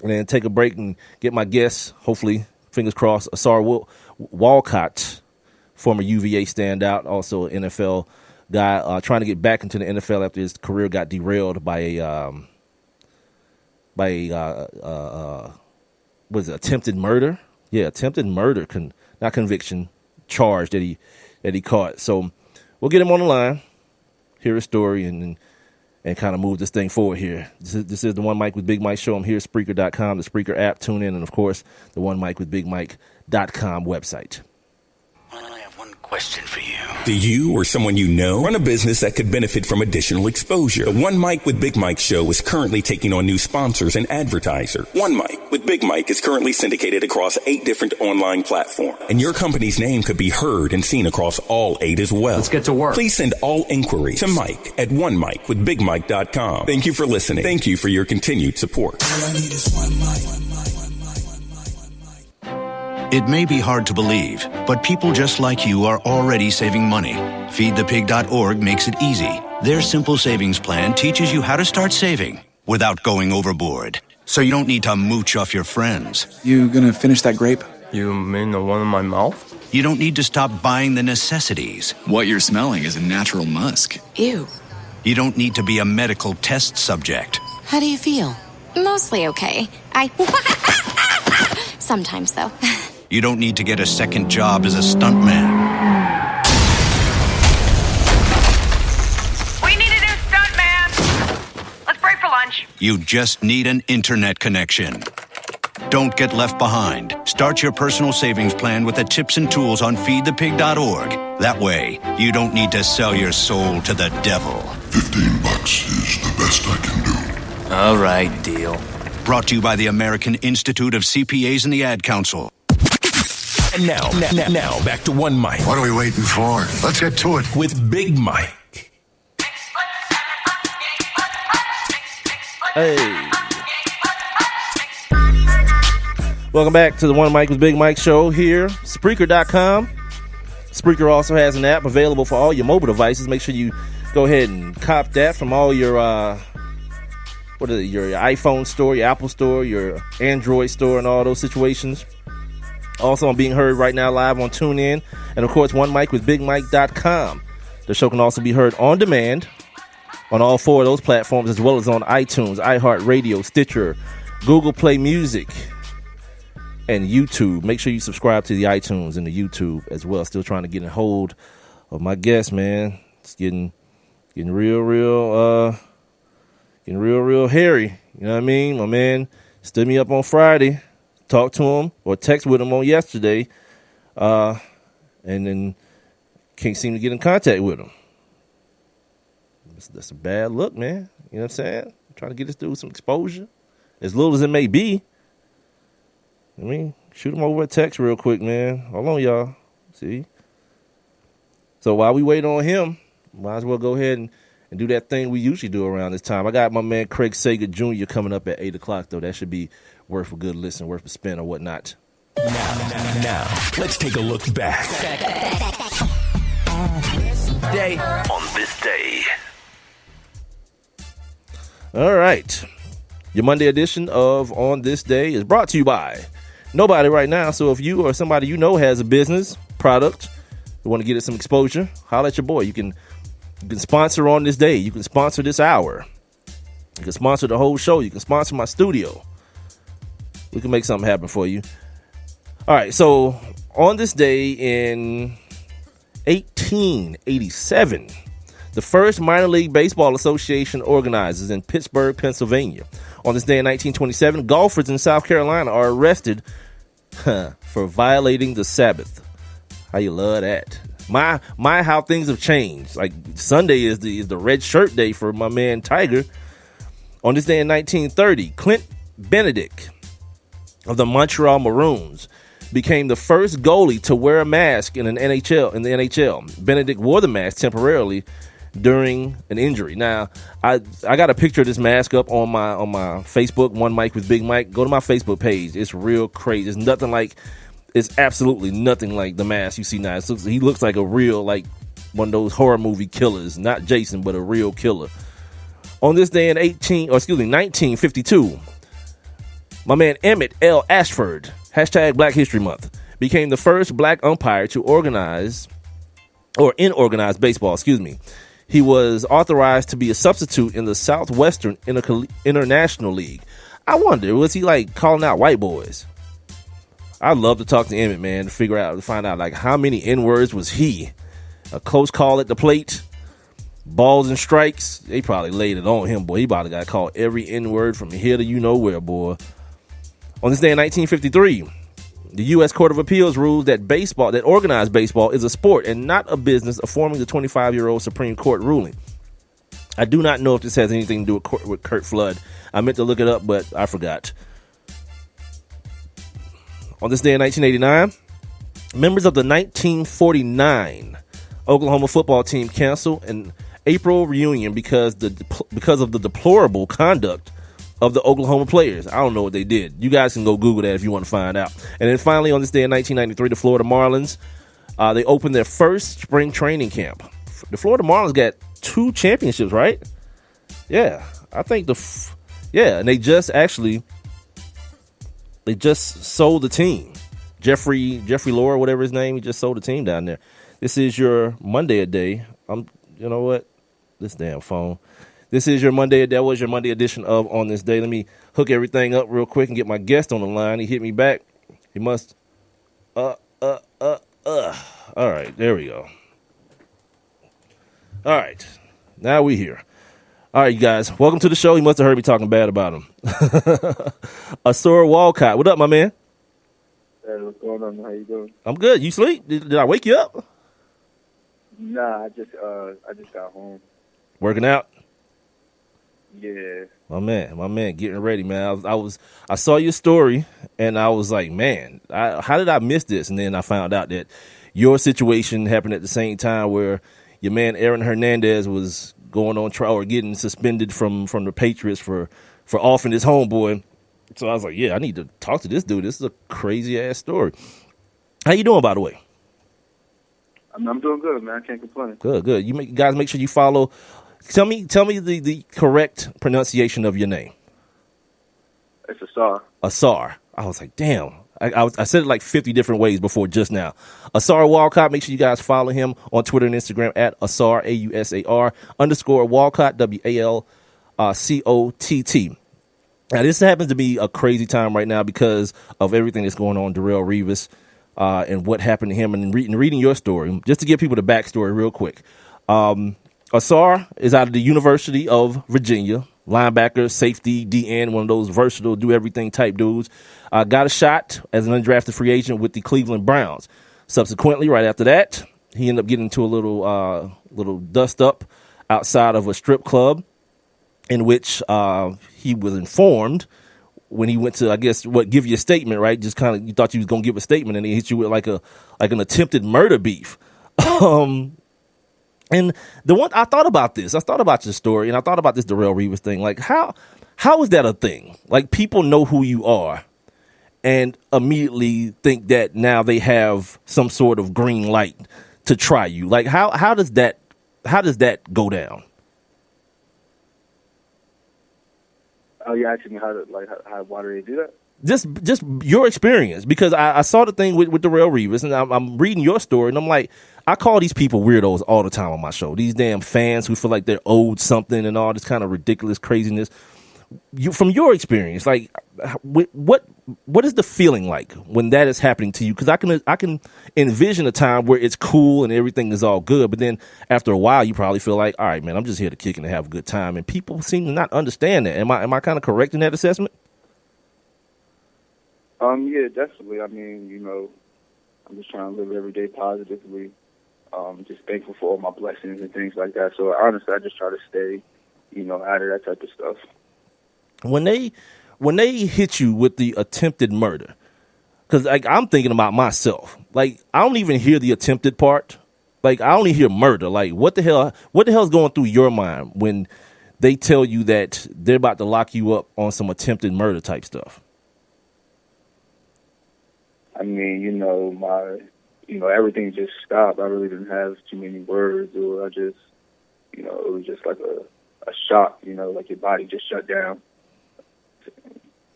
and then take a break and get my guest, hopefully, fingers crossed, Ausar Walcott, former UVA standout, also an NFL guy, trying to get back into the NFL after his career got derailed by attempted murder? Yeah, attempted murder, not conviction, charge that he caught. So we'll get him on the line, hear his story, and kind of move this thing forward here. This is the One Mic with Big Mike show. I'm here at Spreaker.com, the Spreaker app, tune in, and of course, the One Mic with Big Mike.com website. I have one question for you. Do you or someone you know run a business that could benefit from additional exposure? The One Mic with Big Mike show is currently taking on new sponsors and advertisers. One Mic with Big Mike is currently syndicated across 8 different online platforms, and your company's name could be heard and seen across all 8 as well. Let's get to work. Please send all inquiries to Mike at onemicwithbigmike.com. Thank you for listening. Thank you for your continued support. All I need is one mic. It may be hard to believe, but people just like you are already saving money. FeedThePig.org makes it easy. Their simple savings plan teaches you how to start saving without going overboard. So you don't need to mooch off your friends. You gonna finish that grape? You mean the one in my mouth? You don't need to stop buying the necessities. What you're smelling is a natural musk. Ew. You don't need to be a medical test subject. How do you feel? Mostly okay. Sometimes, though. You don't need to get a second job as a stuntman. We need a new stuntman. Let's break for lunch. You just need an internet connection. Don't get left behind. Start your personal savings plan with the tips and tools on feedthepig.org. That way, you don't need to sell your soul to the devil. $15 is the best I can do. All right, deal. Brought to you by the American Institute of CPAs and the Ad Council. And now, back to One Mic. What are we waiting for? Let's get to it. With Big Mike. Hey. Welcome back to the One Mic with Big Mike show here, Spreaker.com. Spreaker also has an app available for all your mobile devices. Make sure you go ahead and cop that from all your your iPhone store, your Apple store, your Android store, and all those situations. Also, I'm being heard right now live on TuneIn, and of course, OneMicWithBigMike.com. The show can also be heard on demand on all 4 of those platforms, as well as on iTunes, iHeartRadio, Stitcher, Google Play Music, and YouTube. Make sure you subscribe to the iTunes and the YouTube as well. Still trying to get a hold of my guest, man. It's getting real hairy. You know what I mean? My man stood me up on Friday. Talked to him or text with him on yesterday, and then can't seem to get in contact with him. That's a bad look, man. You know what I'm saying? I'm trying to get this dude some exposure, as little as it may be. I mean, shoot him over a text real quick, man. Hold on, y'all. See? So while we wait on him, might as well go ahead and do that thing we usually do around this time. I got my man Craig Sager Jr. coming up at 8 o'clock, though. That should be worth a good listen, worth a spin or whatnot. Now, let's take a look back. On this day. All right. Your Monday edition of On This Day is brought to you by nobody right now. So if you or somebody you know has a business, product, you want to get it some exposure, holler at your boy. You can sponsor On This Day. You can sponsor this hour. You can sponsor the whole show. You can sponsor my studio. We can make something happen for you. All right, so on this day in 1887, the first minor league baseball association organizes in Pittsburgh, Pennsylvania. On this day in 1927, golfers in South Carolina are arrested for violating the Sabbath. How you love that? My how things have changed. Like Sunday is the red shirt day for my man Tiger. On this day in 1930, Clint Benedict of the Montreal Maroons became the first goalie to wear a mask in the NHL. Benedict wore the mask temporarily during an injury. Now, I got a picture of this mask up on my Facebook, One Mic with Big Mike. Go to my Facebook page. It's real crazy. It's nothing like is absolutely nothing like the mask you see now. He looks like a real, like one of those horror movie killers, not Jason, but a real killer. On this day in 1952, my man Emmett L. Ashford, hashtag Black History Month, became the first black umpire to organized baseball, He was authorized to be a substitute in the Southwestern International League. I wonder, was he like calling out white boys? I'd love to talk to Emmett, man, to find out like how many N-words was he? A close call at the plate, balls and strikes. They probably laid it on him, boy. He probably got called every N-word from here to you know where, boy. On this day in 1953, the U.S. Court of Appeals ruled that organized baseball is a sport and not a business, affirming the 25-year-old Supreme Court ruling. I do not know if this has anything to do with Curt Flood. I meant to look it up, but I forgot. On this day in 1989, members of the 1949 Oklahoma football team canceled an April reunion because of the deplorable conduct of the Oklahoma players. I don't know what they did. You guys can go Google that if you want to find out. And then finally, on this day in 1993, the Florida Marlins, they opened their first spring training camp. The Florida Marlins got 2 championships, right? Yeah, I think and they just sold the team. Jeffrey Lohr, whatever his name, he just sold the team down there. This is your Monday a day. You know what? This damn phone. This is your Monday. That was your Monday edition of On This Day. Let me hook everything up real quick and get my guest on the line. He hit me back. He must. All right, there we go. All right, now we here. All right, you guys, welcome to the show. He must have heard me talking bad about him. Ausar Walcott, what up, my man? Hey, what's going on? How you doing? I'm good. You sleep? Did I wake you up? Nah, I just got home. Working out? Yeah. My man, getting ready, man. I saw your story, and I was like, man, how did I miss this? And then I found out that your situation happened at the same time where your man Aaron Hernandez was going on trial or getting suspended from the Patriots for offing his homeboy. So I was like, yeah, I need to talk to this dude. This is a crazy ass story. How you doing, by the way? I'm doing good, man. I can't complain. Good. You guys make sure you follow. Tell me the correct pronunciation of your name. It's Ausar. Ausar. I was like, damn. I said it like 50 different ways before just now. Ausar Walcott. Make sure you guys follow him on Twitter and Instagram at Ausar, AUSAR _Walcott, WALCOTT. Now, this happens to be a crazy time right now because of everything that's going on, Darrelle Revis, and what happened to him. And reading your story, just to give people the backstory real quick. Ausar is out of the University of Virginia, linebacker, safety, DN, one of those versatile, do-everything type dudes. Got a shot as an undrafted free agent with the Cleveland Browns. Subsequently, right after that, he ended up getting into a little dust-up outside of a strip club in which he was informed when he went to, I guess, give you a statement, right? Just kind of, you thought you was going to give a statement, and he hit you with like an attempted murder beef. And the one I thought about your story, and I thought about this Darrelle Revis thing. Like, how is that a thing? Like, people know who you are and immediately think that now they have some sort of green light to try you. Like, how does that go down? Oh, you asking me why do they do that? Just your experience, because I saw the thing with Darrelle Revis, and I'm reading your story, and I'm like, I call these people weirdos all the time on my show. These damn fans who feel like they're owed something and all this kind of ridiculous craziness. From your experience, like, what is the feeling like when that is happening to you? Because I can envision a time where it's cool and everything is all good, but then after a while, you probably feel like, all right, man, I'm just here to kick and have a good time, and people seem to not understand that. Am I kind of correct in that assessment? Yeah, definitely. I mean, I'm just trying to live every day positively. Just thankful for all my blessings and things like that. So honestly, I just try to stay, out of that type of stuff. When they hit you with the attempted murder, because like I'm thinking about myself, like I don't even hear the attempted part. Like I only hear murder. Like what the hell is going through your mind when they tell you that they're about to lock you up on some attempted murder type stuff? I mean, everything just stopped. I really didn't have too many words, or I just, it was just like a shock, like your body just shut down.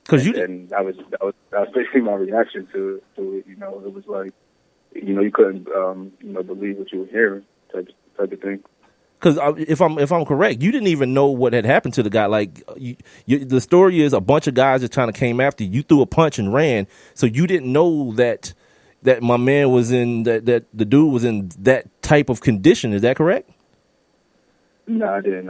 And that was basically my reaction to it. It was like, you couldn't, believe what you were hearing, type of thing. Because if I'm correct, you didn't even know what had happened to the guy. Like, the story is a bunch of guys just kind of came after you. You threw a punch and ran, so you didn't know that my man was in that the dude was in that type of condition. Is that correct? No, I didn't.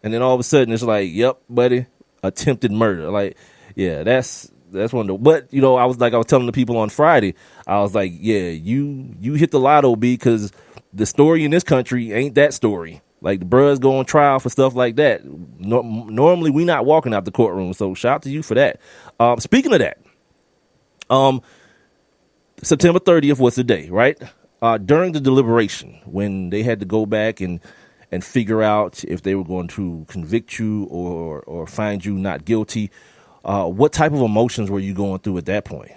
And then all of a sudden, it's like, "Yep, buddy, attempted murder." Like, yeah, that's one of the. But I was telling the people on Friday, I was like, "Yeah, you hit the lotto, B, because the story in this country ain't that story. Like, the bruhs go on trial for stuff like that. Normally, we not walking out the courtroom. So, shout out to you for that. Speaking of that, September 30th was the day, right? During the deliberation, when they had to go back and figure out if they were going to convict you or find you not guilty, what type of emotions were you going through at that point?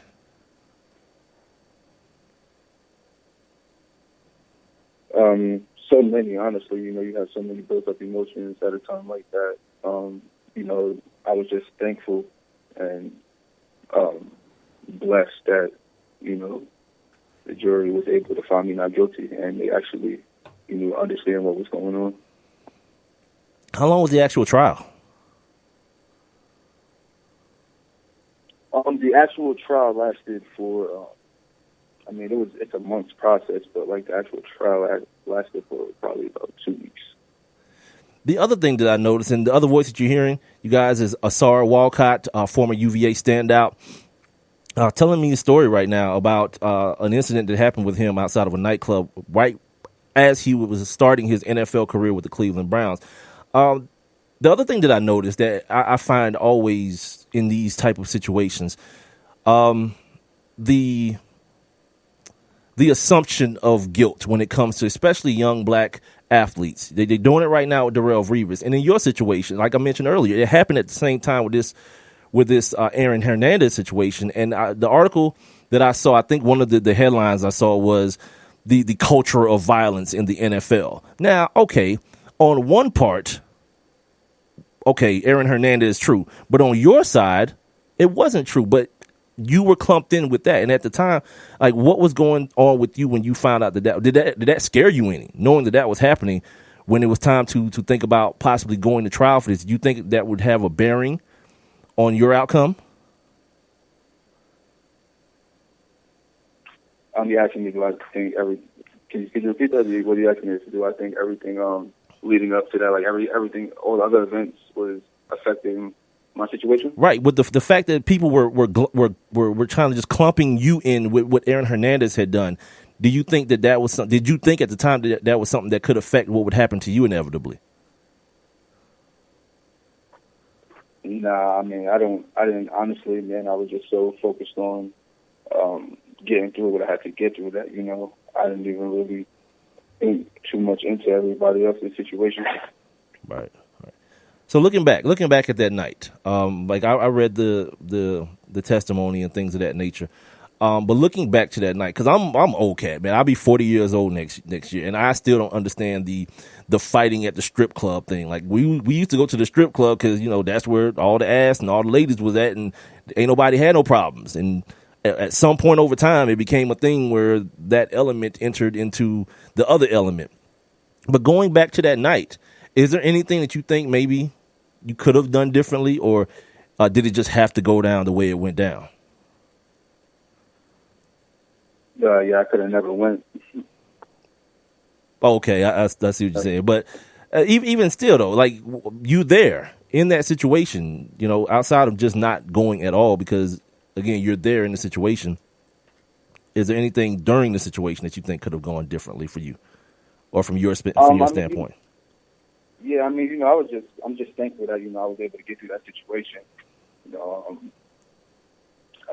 So many, honestly. You have so many built up emotions at a time like that. I was just thankful and blessed that, the jury was able to find me not guilty, and they actually, understand what was going on. How long was the actual trial? The actual trial lasted for, it's a month's process, but like the actual trial lasted for probably about 2 weeks. The other thing that I noticed, and the other voice that you're hearing, you guys, is Ausar Walcott, former UVA standout, telling me a story right now about an incident that happened with him outside of a nightclub right as he was starting his NFL career with the Cleveland Browns. The other thing that I noticed that I find always in these type of situations, the assumption of guilt when it comes to especially young black athletes. They're doing it right now with Darrelle Revis. And in your situation, like I mentioned earlier, it happened at the same time with this Aaron Hernandez situation. And the article that I saw, I think one of the headlines I saw was the culture of violence in the NFL. Now, okay, on one part, okay, Aaron Hernandez is true. But on your side, it wasn't true. But you were clumped in with that. And at the time, like, what was going on with you when you found out that did that scare you any, knowing that was happening when it was time to think about possibly going to trial for this? Do you think that would have a bearing on your outcome? You're asking me, do I think can you repeat that? What are you asking me? Do I think everything leading up to that, like everything, all the other events was affecting my situation? Right, with the fact that people were trying to just clumping you in with what Aaron Hernandez had done. Do you think that was something? Did you think at the time that was something that could affect what would happen to you inevitably? Nah, I didn't honestly, man. I was just so focused on getting through what I had to get through that, I didn't even really think too much into everybody else's situation. Right. So looking back at that night, like I read the testimony and things of that nature. But looking back to that night, because I'm old cat, man. I'll be 40 years old next year, and I still don't understand the fighting at the strip club thing. Like we used to go to the strip club because that's where all the ass and all the ladies was at, and ain't nobody had no problems. And at some point over time, it became a thing where that element entered into the other element. But going back to that night, is there anything that you think maybe you could have done differently, or did it just have to go down the way it went down? Yeah, I could have never went. Okay, I see what you're saying. But even still, though, like you there in that situation, outside of just not going at all, because, again, you're there in the situation. Is there anything during the situation that you think could have gone differently for you, or from your standpoint? Yeah, I'm just thankful that, I was able to get through that situation. At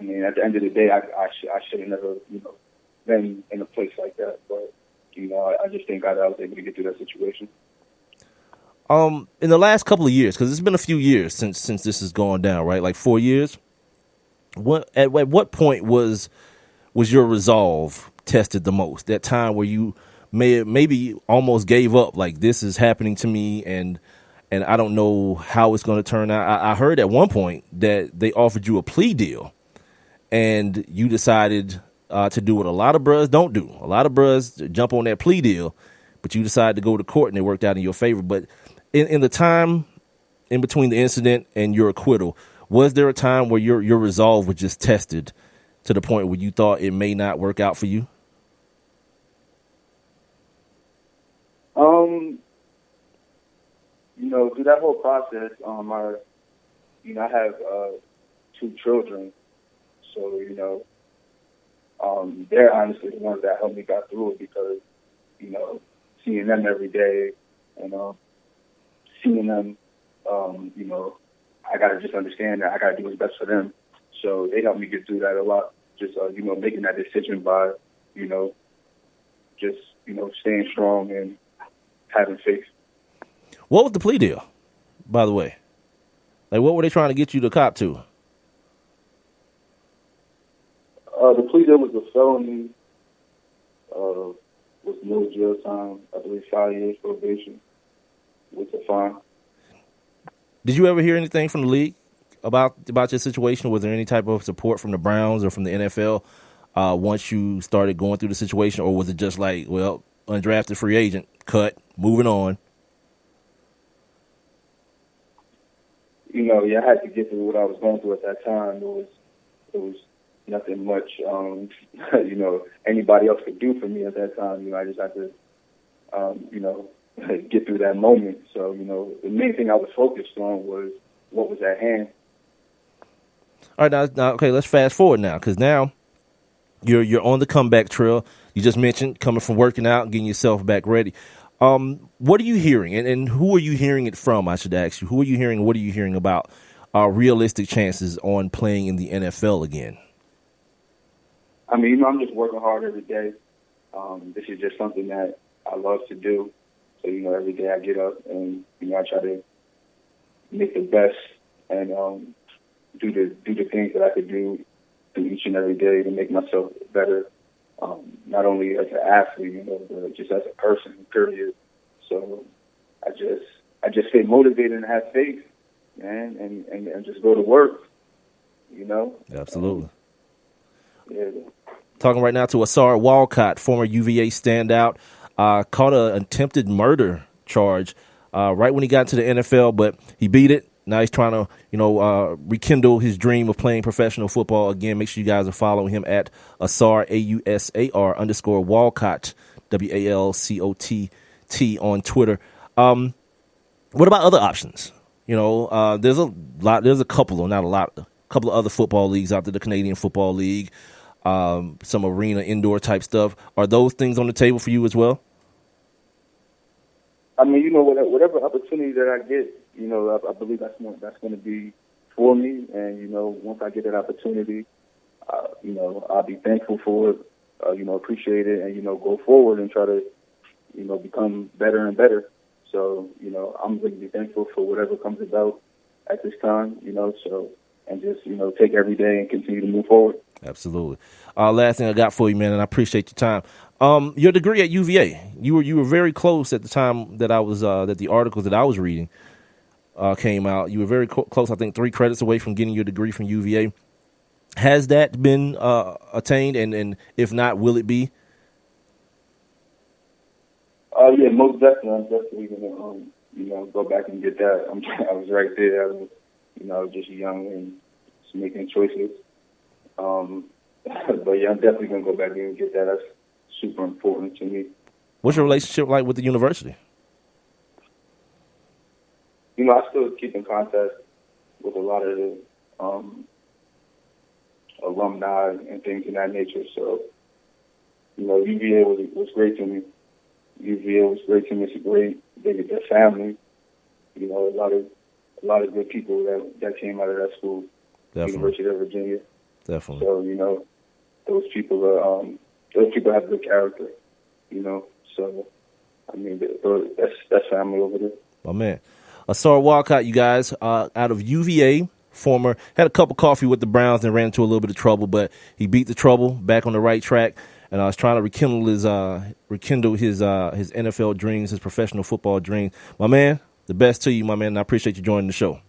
the end of the day, I should have never, been in a place like that. But, I just thank God that I was able to get through that situation. In the last couple of years, because it's been a few years since this has gone down, right? Like 4 years. At what point was was your resolve tested the most? That time where you maybe almost gave up, like this is happening to me, and I don't know how it's going to turn out. I heard at one point that they offered you a plea deal, and you decided to do what a lot of bros don't do. A lot of bros jump on that plea deal, but you decided to go to court, and it worked out in your favor. But in the time in between the incident and your acquittal, was there a time where your resolve was just tested to the point where you thought it may not work out for you? Through that whole process, I have 2 children, so they're honestly the ones that helped me get through it because seeing them every day and seeing them, I gotta just understand that I gotta do what's best for them. So they helped me get through that a lot. Just making that decision by just staying strong and having faith. What was the plea deal, by the way? Like, what were they trying to get you to cop to? The plea deal was a felony with no jail time. I believe 5 years probation with a fine. Did you ever hear anything from the league about your situation? Was there any type of support from the Browns or from the NFL once you started going through the situation, or was it just like, well, undrafted free agent, cut, moving on? I had to get through what I was going through at that time. It was nothing much, anybody else could do for me at that time. I just had to, get through that moment. So, the main thing I was focused on was what was at hand. All right, now, okay, let's fast forward now, because now you're on the comeback trail. You just mentioned coming from working out and getting yourself back ready. What are you hearing, and who are you hearing it from? I should ask you, who are you hearing? What are you hearing about realistic chances on playing in the NFL again? I mean, I'm just working hard every day. This is just something that I love to do. So, every day I get up and I try to make the best and do the things that I could do each and every day to make myself better. Not only as an athlete, but just as a person, period. So I just stay motivated and have faith, man, and just go to work, Absolutely. Yeah. Talking right now to Ausar Walcott, former UVA standout, caught an attempted murder charge right when he got to the NFL, but he beat it. Now he's trying to, rekindle his dream of playing professional football again. Make sure you guys are following him at Ausar, AUSAR _Walcott, WALCOTT on Twitter. What about other options? There's a couple of other football leagues out there, the Canadian Football League, some arena, indoor type stuff. Are those things on the table for you as well? I mean, whatever opportunity that I get, I believe that's going to be for me. And, once I get that opportunity, I'll be thankful for it, appreciate it, and, go forward and try to, become better and better. So, I'm going to be thankful for whatever comes about at this time, and just, take every day and continue to move forward. Absolutely. Last thing I got for you, man, and I appreciate your time. Your degree at UVA, you were very close at the time that I was that the articles that I was reading came out. You were very close, I think 3 credits away from getting your degree from UVA. Has that been attained, and if not, will it be? Yeah, most definitely. I'm definitely gonna go back and get that. I was right there. I was just young and just making choices. But yeah, I'm definitely gonna go back and get that. That's super important to me. What's your relationship like with the university? I still keep in contact with a lot of the alumni and things of that nature. So, UVA was great to me. UVA was great to me. It's a great, their family. A lot of good people that came out of that school, Definitely. University of Virginia. Definitely. So, those people have good character. So I mean that's family over there. My man. Ausar Walcott, you guys, out of UVA, had a cup of coffee with the Browns and ran into a little bit of trouble, but he beat the trouble, back on the right track. And I was trying to rekindle his NFL dreams, his professional football dreams. My man, the best to you, my man. And I appreciate you joining the show.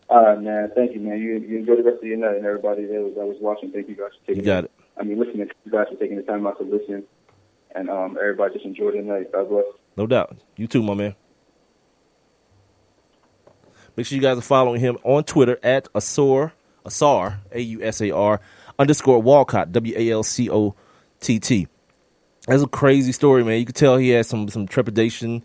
All right, man. Thank you, man. You enjoy the rest of your night, and everybody that was watching. Thank you guys for taking. You got it. Listening. You guys for taking the time out to listen, and everybody just enjoy the night. God bless. No doubt. You too, my man. Make sure you guys are following him on Twitter at Ausar, AUSAR _ Walcott, WALCOTT. That's a crazy story, man. You can tell he has some trepidation,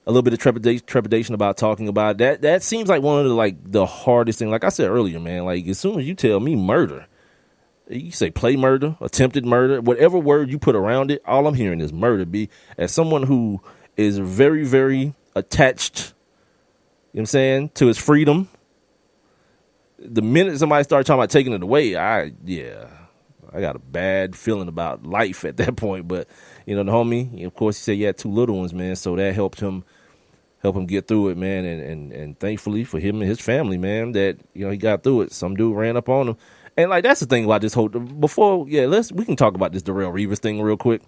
a little bit of trepidation about talking about it. That seems like one of the hardest thing. Like I said earlier, man, like as soon as you tell me murder, you say play murder, attempted murder, whatever word you put around it, all I'm hearing is murder. As someone who is very, very attached, you know what I'm saying, to his freedom, the minute somebody starts talking about taking it away, I got a bad feeling about life at that point. But, the homie, of course, he said he had 2 little ones, man, so that helped him get through it, man, and thankfully for him and his family, man, that, he got through it. Some dude ran up on him. And, that's the thing about this whole, we can talk about this Darrelle Revis thing real quick.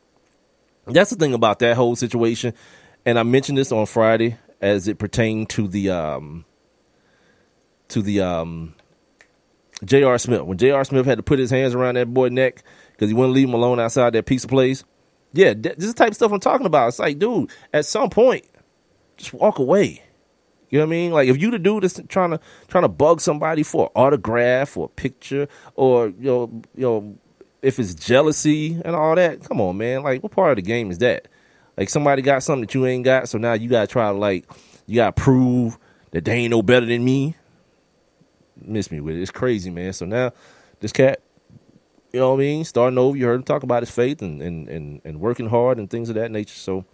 That's the thing about that whole situation, and I mentioned this on Friday as it pertained to the J.R. Smith. When J.R. Smith had to put his hands around that boy's neck because he wouldn't leave him alone outside that piece of place. Yeah, this is the type of stuff I'm talking about. It's like, dude, at some point, just walk away. You know what I mean? Like, if you the dude that's trying to bug somebody for an autograph or a picture, or if it's jealousy and all that, come on, man. Like, what part of the game is that? Like, somebody got something that you ain't got, so now you gotta try to you gotta prove that they ain't no better than me. Miss me with it. It's crazy, man. So now this cat, you know what I mean, starting over. You heard him talk about his faith and working hard and things of that nature. So,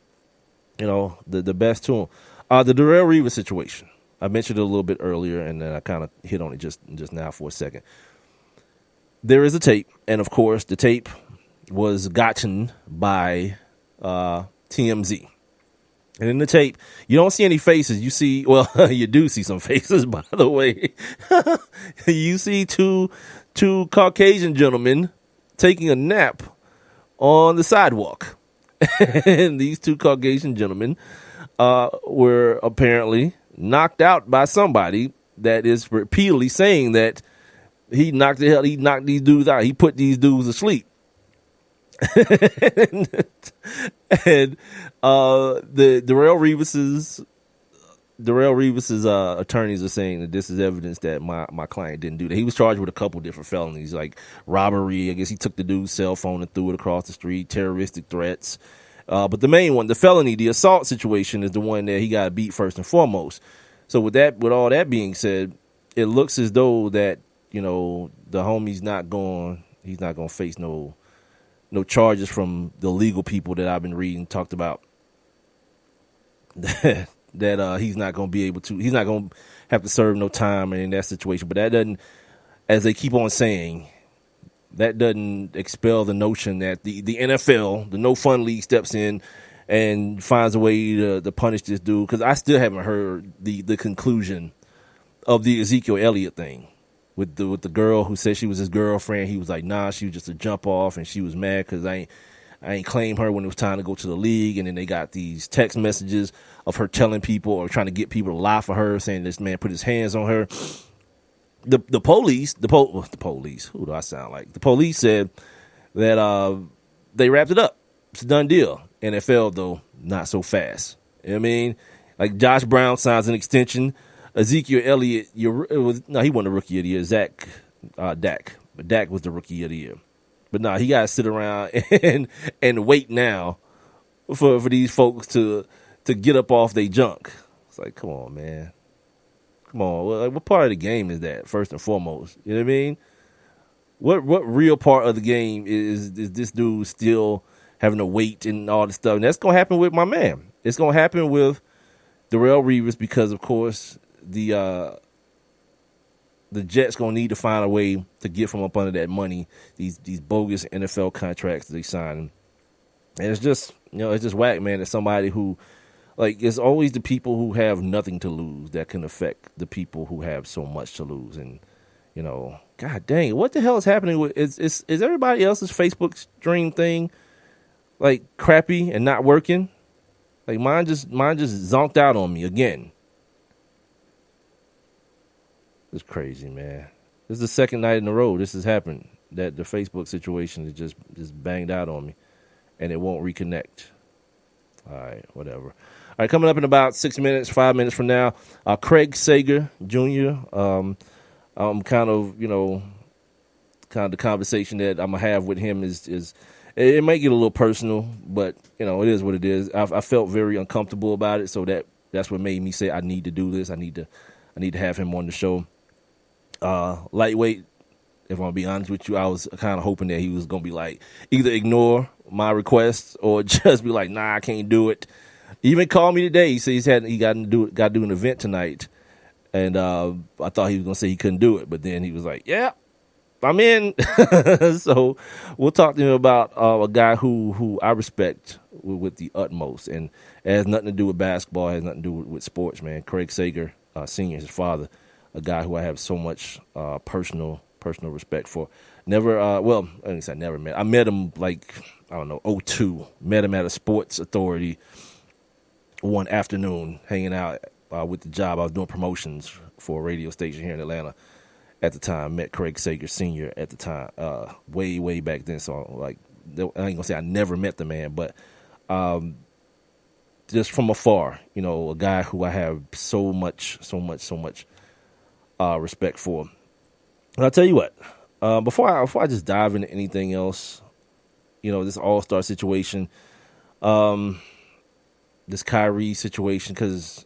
the best to him. The Darrelle Revis situation, I mentioned it a little bit earlier, and then I kind of hit on it just now for a second. There is a tape, and of course, the tape was gotten by TMZ. And in the tape, you don't see any faces. You see, you do see some faces, by the way. You see two Caucasian gentlemen taking a nap on the sidewalk. And these 2 Caucasian gentlemen were apparently knocked out by somebody that is repeatedly saying that he knocked these dudes out. He put these dudes to sleep. And the Darrelle Revis's attorneys are saying that this is evidence that my client didn't do that. He was charged with a couple different felonies, like robbery. I guess he took the dude's cell phone and threw it across the street, terroristic threats. But the main one, the felony, the assault situation, is the one that he got beat first and foremost. So with all that being said, it looks as though that, the homie's not going to face no charges from the legal people that I've been reading talked about. That he's not going to have to serve no time in that situation. But that doesn't, as they keep on saying, that doesn't expel the notion that the NFL, the no fun league, steps in and finds a way to punish this dude. Because I still haven't heard the conclusion of the Ezekiel Elliott thing with the girl who said she was his girlfriend. He was like, nah, she was just a jump off, and she was mad because I ain't claim her when it was time to go to the league. And then they got these text messages of her telling people or trying to get people to lie for her, saying this man put his hands on her. The police, who do I sound like? The police said that they wrapped it up. It's a done deal. NFL, though, not so fast. You know what I mean? Like Josh Brown signs an extension. Ezekiel Elliott, he wasn't the rookie of the year. Dak. But Dak was the rookie of the year. But no, he got to sit around and wait now for these folks to get up off their junk. It's like, come on, man. Come on. What part of the game is that, first and foremost? You know what I mean? What real part of the game is this dude still having to wait and all this stuff? And that's going to happen with my man. It's going to happen with Darrelle Revis because, of course, the Jets going to need to find a way to get from up under that money, these bogus NFL contracts that they sign. And it's just, it's just whack, man, that somebody who Like, it's always the people who have nothing to lose that can affect the people who have so much to lose. And, you know, God dang, what the hell is happening with is everybody else's Facebook stream thing like crappy and not working? Like mine just zonked out on me again. It's crazy, man. This is the second night in a row this has happened, that the Facebook situation is just banged out on me and it won't reconnect. All right, whatever. All right, coming up in about 5 minutes from now, Craig Sager Jr. Kind of the conversation that I'm going to have with him is it might get a little personal, but, you know, it is what it is. I felt very uncomfortable about it, so that's what made me say I need to do this. I need to have him on the show. Lightweight, if I'm going to be honest with you, I was kind of hoping that he was going to be like, either ignore my request or just be like, nah, I can't do it. He even called me today. He said he got to do an event tonight. And I thought he was going to say he couldn't do it. But then he was like, yeah, I'm in. So we'll talk to him about a guy who I respect with the utmost. And it has nothing to do with basketball. It has nothing to do with sports, man. Craig Sager, Sr., his father, a guy who I have so much personal respect for. Never, I didn't say I never met. I met him like, I don't know, 2002. Met him at a sports authority one afternoon, hanging out with the job. I was doing promotions for a radio station here in Atlanta at the time. Met Craig Sager Sr. at the time, way back then. So, like, I ain't going to say I never met the man, but just from afar, you know, a guy who I have so much respect for. And I'll tell you what, before I just dive into anything else, you know, this All-Star situation, this Kyrie situation, because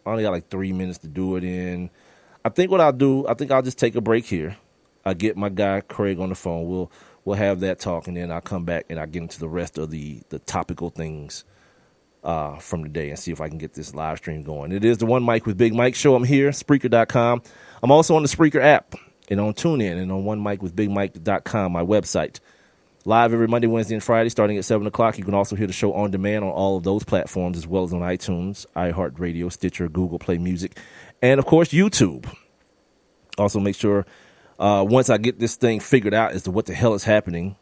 I only got like 3 minutes to do it in. I think what I'll do, I'll just take a break here. I'll get my guy Craig on the phone. We'll have that talk, and then I'll come back and I'll get into the rest of the topical things from the day and see if I can get this live stream going. It is the One Mic with Big Mike show. I'm here, Spreaker.com. I'm also on the Spreaker app and on TuneIn and on OneMicWithBigMike.com, my website. Live every Monday, Wednesday, and Friday starting at 7 o'clock. You can also hear the show on demand on all of those platforms, as well as on iTunes, iHeartRadio, Stitcher, Google Play Music, and, of course, YouTube. Also, make sure once I get this thing figured out as to what the hell is happening,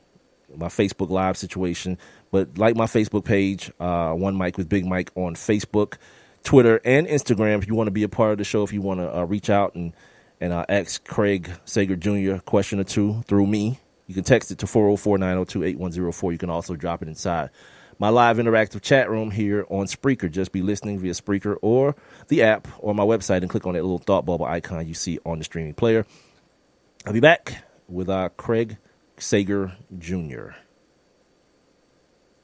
my Facebook Live situation, but like my Facebook page, One Mic with Big Mike on Facebook, Twitter, and Instagram. If you want to be a part of the show, if you want to reach out and ask Craig Sager Jr. a question or two through me, you can text it to 404-902-8104. You can also drop it inside my live interactive chat room here on Spreaker. Just be listening via Spreaker or the app or my website and click on that little thought bubble icon you see on the streaming player. I'll be back with Craig Sager Jr.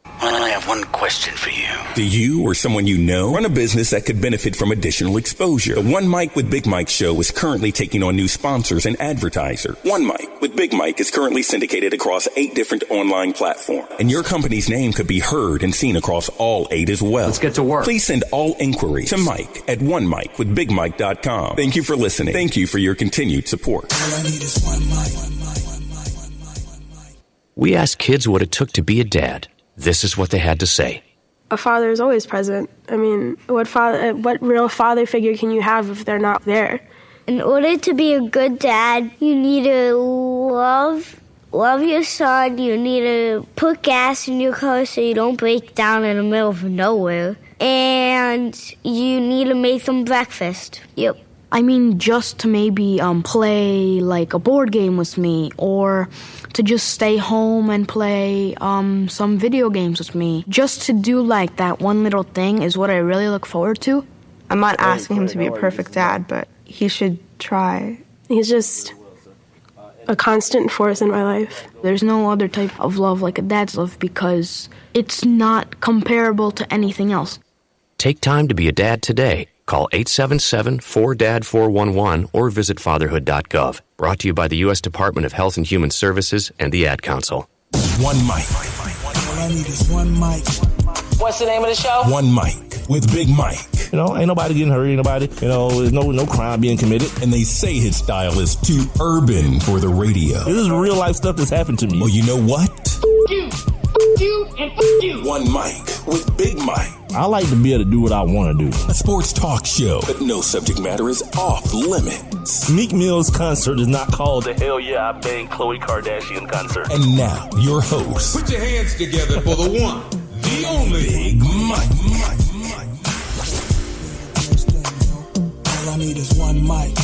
I have one question for you. Do you or someone you know run a business that could benefit from additional exposure? The One Mic with Big Mike show is currently taking on new sponsors and advertisers. One Mic with Big Mike is currently syndicated across 8 different online platforms, and your company's name could be heard and seen across all 8 as well. Let's get to work. Please send all inquiries to Mike at OneMicWithBigMike.com. Thank you for listening. Thank you for your continued support. All I need is one mic. We asked kids what it took to be a dad. This is what they had to say. A father is always present. I mean, what real father figure can you have if they're not there? In order to be a good dad, you need to love your son. You need to put gas in your car so you don't break down in the middle of nowhere. And you need to make them breakfast. Yep. I mean, just to maybe play like a board game with me, or to just stay home and play some video games with me. Just to do like that one little thing is what I really look forward to. I'm not asking him to be a perfect dad, but he should try. He's just a constant force in my life. There's no other type of love like a dad's love because it's not comparable to anything else. Take time to be a dad today. Call 877-4DAD-411 or visit fatherhood.gov. Brought to you by the U.S. Department of Health and Human Services and the Ad Council. One mic. All I need is one mic. What's the name of the show? One Mic with Big Mike. You know, ain't nobody getting hurt, there's no crime being committed. And they say his style is too urban for the radio. This is real life stuff that's happened to me. Well, you know what? You and you. One Mic with Big Mike. I like to be able to do what I want to do. A sports talk show, but no subject matter is off limits. Meek Mill's concert is not called the Hell Yeah I Bang Khloe Kardashian concert. And now, your host. Put your hands together for the one, the only Big Mike. All I need is one mic.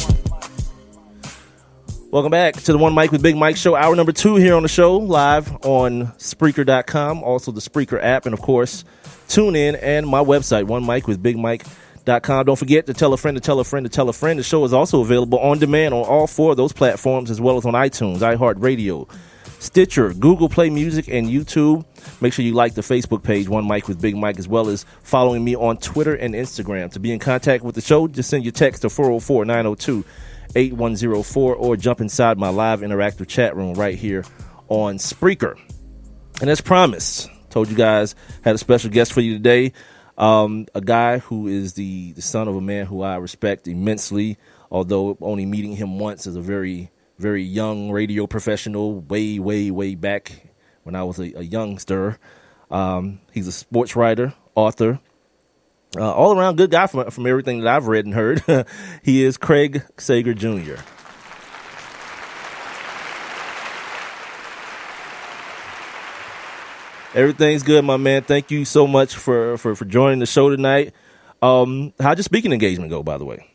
Welcome back to the One Mic with Big Mike show. Hour number 2 here on the show, live on Spreaker.com, also the Spreaker app, and of course, tune in and my website, onemicwithbigmike.com. Don't forget to tell a friend to tell a friend to tell a friend. The show is also available on demand on all 4 of those platforms, as well as on iTunes, iHeartRadio, Stitcher, Google Play Music, and YouTube. Make sure you like the Facebook page, One Mic with Big Mike, as well as following me on Twitter and Instagram. To be in contact with the show, just send your text to 404-902-8104 or jump inside my live interactive chat room right here on Spreaker. And as promised, told you guys, had a special guest for you today. A guy who is the son of a man who I respect immensely, although only meeting him once as a very, very young radio professional way, way, way back when I was a youngster. He's a sports writer, author, all around good guy from everything that I've read and heard. He is Craig Sager Jr. Everything's good, my man. Thank you so much for joining the show tonight. How'd your speaking engagement go, by the way?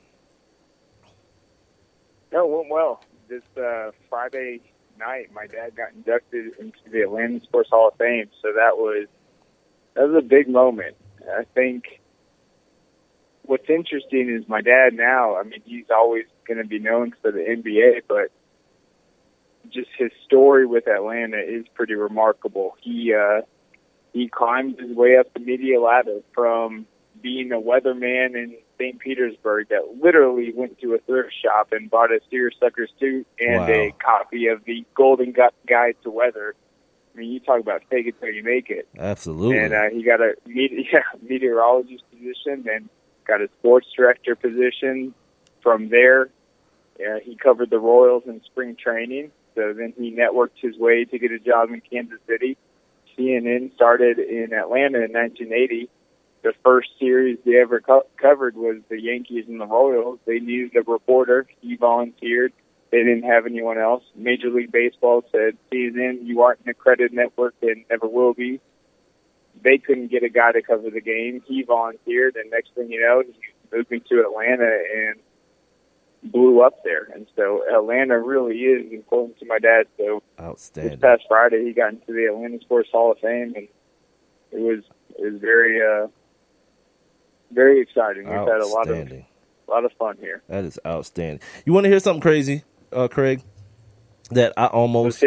No, it went well. This Friday night, my dad got inducted into the Atlanta Sports Hall of Fame, so that was a big moment. I think what's interesting is my dad now, I mean, he's always going to be known for the NBA, but just his story with Atlanta is pretty remarkable. He climbed his way up the media ladder from being a weatherman in St. Petersburg that literally went to a thrift shop and bought a seersucker suit and a copy of the Golden Guide to Weather. I mean, you talk about fake it till you make it. Absolutely. And he got a meteorologist position and got a sports director position. From there, he covered the Royals in spring training. So then he networked his way to get a job in Kansas City. CNN started in Atlanta in 1980. The first series they ever covered was the Yankees and the Royals. They needed a reporter. He volunteered. They didn't have anyone else. Major League Baseball said, CNN, you aren't an accredited network and never will be. They couldn't get a guy to cover the game. He volunteered, and next thing you know, he moved into Atlanta and blew up there. And so Atlanta really is important to my dad. So outstanding. This past Friday, he got into the Atlanta Sports Hall of Fame, and it was very very exciting. We've had a lot of fun here. That is outstanding. You want to hear something crazy, Craig? That I almost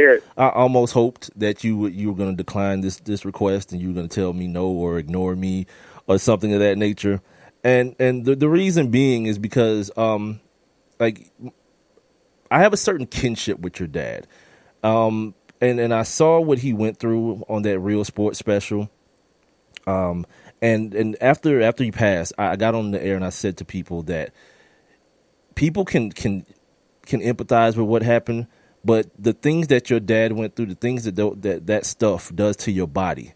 hoped that you were going to decline this request and you were going to tell me no or ignore me or something of that nature. And the reason being is because like I have a certain kinship with your dad. And I saw what he went through on that Real Sports special. And after he passed, I got on the air and I said to people that people can empathize with what happened, but the things that your dad went through, the things that stuff does to your body,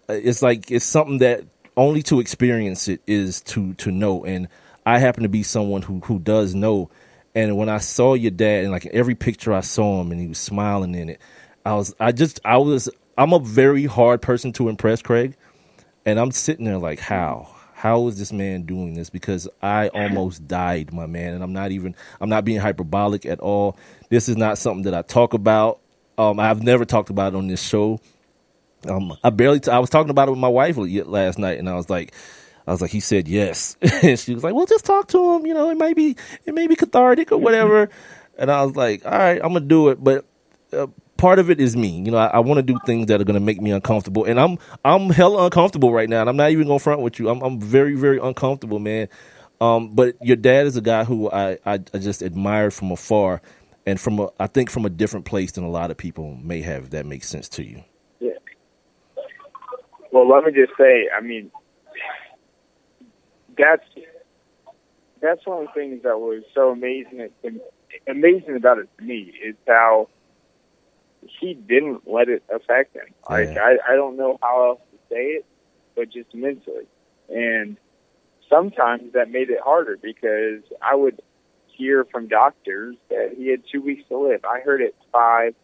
it's something that only to experience it is to know. And I happen to be someone who does know. And when I saw your dad, and like every picture I saw him, and he was smiling in it, I'm a very hard person to impress, Craig. And I'm sitting there like, how is this man doing this? Because I almost died, my man. And I'm not being hyperbolic at all. This is not something that I talk about. I've never talked about it on this show. I was talking about it with my wife last night, and I was like, he said yes. And she was like, well, just talk to him. You know, it may be cathartic or whatever. And I was like, all right, I'm going to do it. But part of it is me. You know, I want to do things that are going to make me uncomfortable. And I'm hella uncomfortable right now. And I'm not even going to front with you. I'm very, very uncomfortable, man. But your dad is a guy who I just admired from afar, and I think from a different place than a lot of people may have, if that makes sense to you. Yeah. Well, let me just say, I mean, that's one of the things that was so amazing about it to me, is how he didn't let it affect him. Like, I don't know how else to say it, but just mentally. And sometimes that made it harder because I would hear from doctors that he had 2 weeks to live. I heard it 5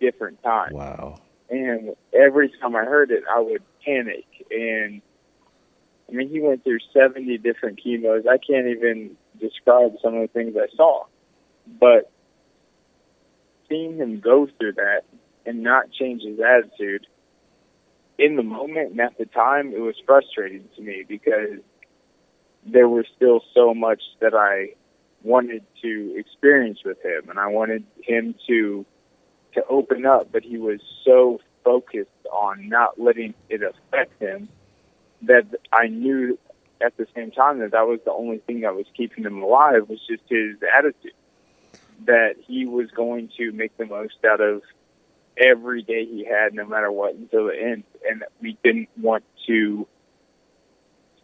different times. Wow. And every time I heard it, I would panic. And, I mean, he went through 70 different chemos. I can't even describe some of the things I saw. But seeing him go through that and not change his attitude, in the moment and at the time, it was frustrating to me because there was still so much that I wanted to experience with him, and I wanted him to open up, but he was so focused on not letting it affect him that I knew at the same time that was the only thing that was keeping him alive was just his attitude, that he was going to make the most out of every day he had, no matter what, until the end, and we didn't want to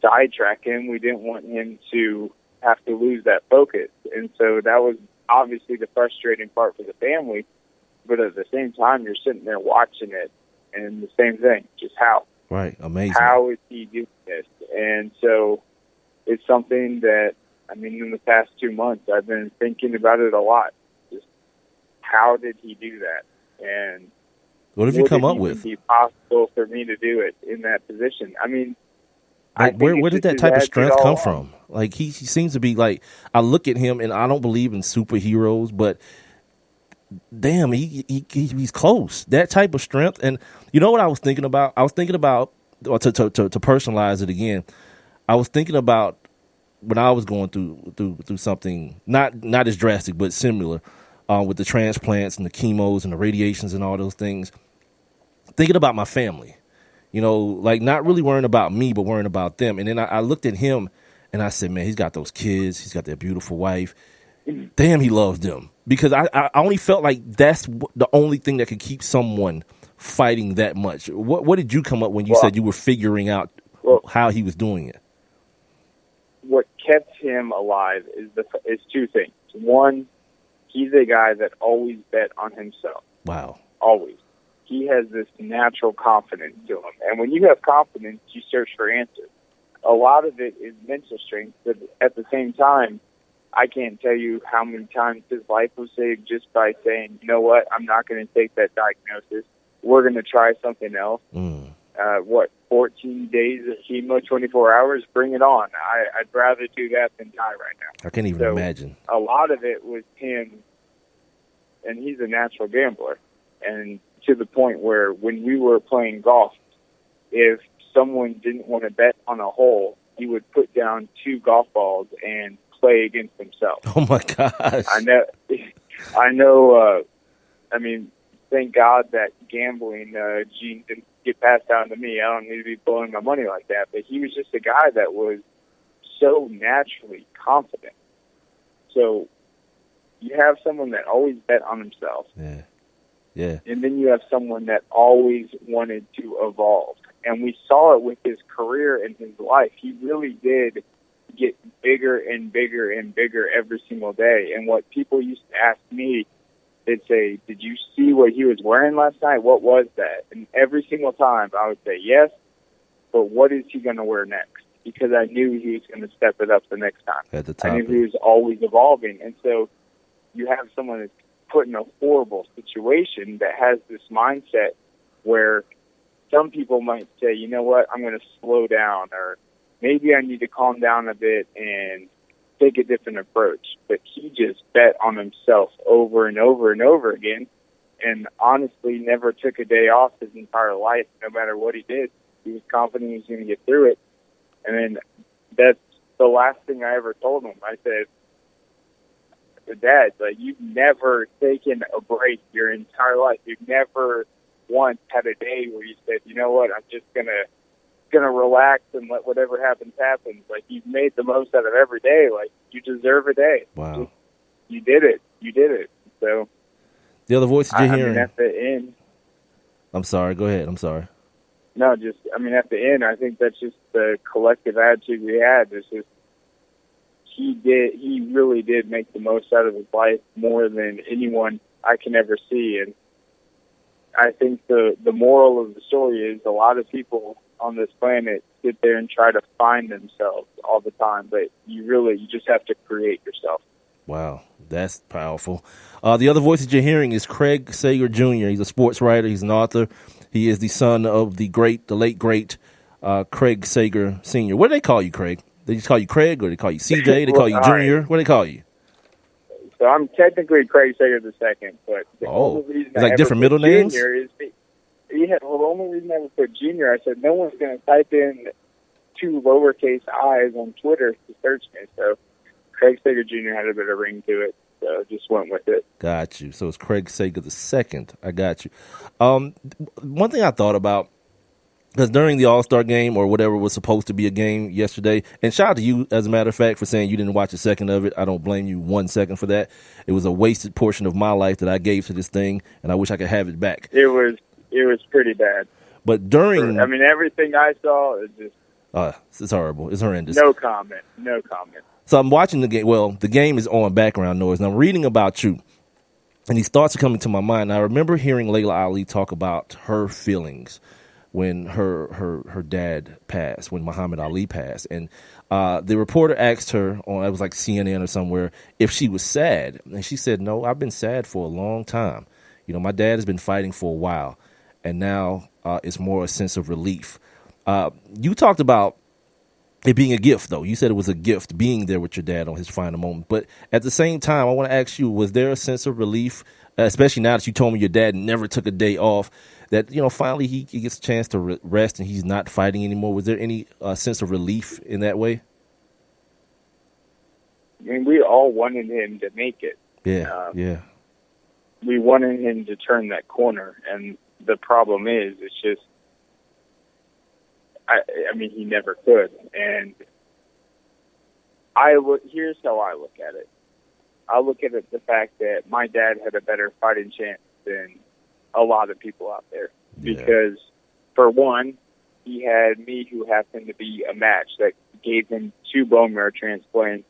sidetrack him. We didn't want him to have to lose that focus. And so that was obviously the frustrating part for the family, but at the same time, you're sitting there watching it, and the same thing, just how. Right, amazing. How is he doing this? And so it's something that, I mean, in the past 2 months, I've been thinking about it a lot. Just how did he do that? And what have you come up with? Would it be possible for me to do it in that position? I mean, like, where did that type of strength come from? Like, he seems to be like, I look at him and I don't believe in superheroes, but damn, he's close. That type of strength. And you know what I was thinking about? I was thinking about, or to personalize it again, I was thinking about when I was going through something not as drastic but similar, with the transplants and the chemos and the radiations and all those things. Thinking about my family, you know, like not really worrying about me, but worrying about them. And then I looked at him and I said, man, he's got those kids. He's got that beautiful wife. Damn, he loves them. Because I only felt like that's the only thing that could keep someone fighting that much. What did you come up when you said you were figuring out how he was doing it? What kept him alive is 2 things. One, he's a guy that always bet on himself. Wow. Always. He has this natural confidence to him. And when you have confidence, you search for answers. A lot of it is mental strength, but at the same time, I can't tell you how many times his life was saved just by saying, you know what, I'm not going to take that diagnosis. We're going to try something else. 14 days of chemo, 24 hours? Bring it on. I'd rather do that than die right now. I can't even imagine. A lot of it was him, and he's a natural gambler. And to the point where when we were playing golf, if someone didn't want to bet on a hole, he would put down 2 golf balls and play against himself. Oh my gosh! I know. I mean, thank God that gambling gene didn't get passed down to me. I don't need to be blowing my money like that. But he was just a guy that was so naturally confident. So you have someone that always bet on himself. Yeah. Yeah. And then you have someone that always wanted to evolve. And we saw it with his career and his life. He really did get bigger and bigger and bigger every single day. And what people used to ask me, they'd say, did you see what he was wearing last night? What was that? And every single time I would say, yes, but what is he going to wear next? Because I knew he was going to step it up the next time. At the top. I knew he was always evolving. And so you have someone that's put in a horrible situation that has this mindset where some people might say, you know what, I'm going to slow down, or maybe I need to calm down a bit and take a different approach. But he just bet on himself over and over and over again, and honestly never took a day off his entire life. No matter what he did, he was confident he was going to get through it. And then that's the last thing I ever told him. I said, Dad, like, you've never taken a break your entire life. You've never once had a day where you said, you know what, I'm just gonna relax and let whatever happens happen. Like, you've made the most out of every day. Like, you deserve a day. Wow. You did it. You did it. So the other voices you're hearing. I mean, at the end. I'm sorry. Go ahead. I'm sorry. No, at the end, I think that's just the collective attitude we had. It's just, he really did make the most out of his life more than anyone I can ever see. And I think the moral of the story is a lot of people on this planet sit there and try to find themselves all the time, but you just have to create yourself. Wow, that's powerful. The other voice that you're hearing is Craig Sager Jr. He's a sports writer. He's an author. He is the son of the late great Craig Sager Sr. What do they call you, Craig? They just call you Craig, or they call you CJ? They call you Junior? What do they call you? So I'm technically Craig Sager II, but the only reason it's like different middle names? Junior is the only reason I would put Junior, I said no one's going to type in 2 lowercase i's on Twitter to search me. So Craig Sager Jr. had a bit of ring to it, so just went with it. Got you. So it's Craig Sager II. I got you. One thing I thought about, because during the Allstar game or whatever was supposed to be a game yesterday, and shout out to you, as a matter of fact, for saying you didn't watch a second of it. I don't blame you 1 second for that. It was a wasted portion of my life that I gave to this thing, and I wish I could have it back. It was pretty bad. But during... I mean, everything I saw is just... it's horrible. It's horrendous. No comment. So I'm watching the game. Well, the game is on background noise, and I'm reading about you, and these thoughts are coming to my mind. I remember hearing Layla Ali talk about her feelings when her dad passed, when Muhammad Ali passed. And the reporter asked her, it was like CNN or somewhere, if she was sad. And she said, no, I've been sad for a long time. My dad has been fighting for a while, and now it's more a sense of relief. You talked about it being a gift, though. You said it was a gift being there with your dad on his final moment. But at the same time, I want to ask you, was there a sense of relief, especially now that you told me your dad never took a day off, that, finally he gets a chance to rest and he's not fighting anymore? Was there any sense of relief in that way? I mean, we all wanted him to make it. Yeah. We wanted him to turn that corner, and the problem is, it's just, I mean, he never could. And here's how I look at it. I look at it the fact that my dad had a better fighting chance than a lot of people out there. Yeah. Because, for one, he had me, who happened to be a match that gave him 2 bone marrow transplants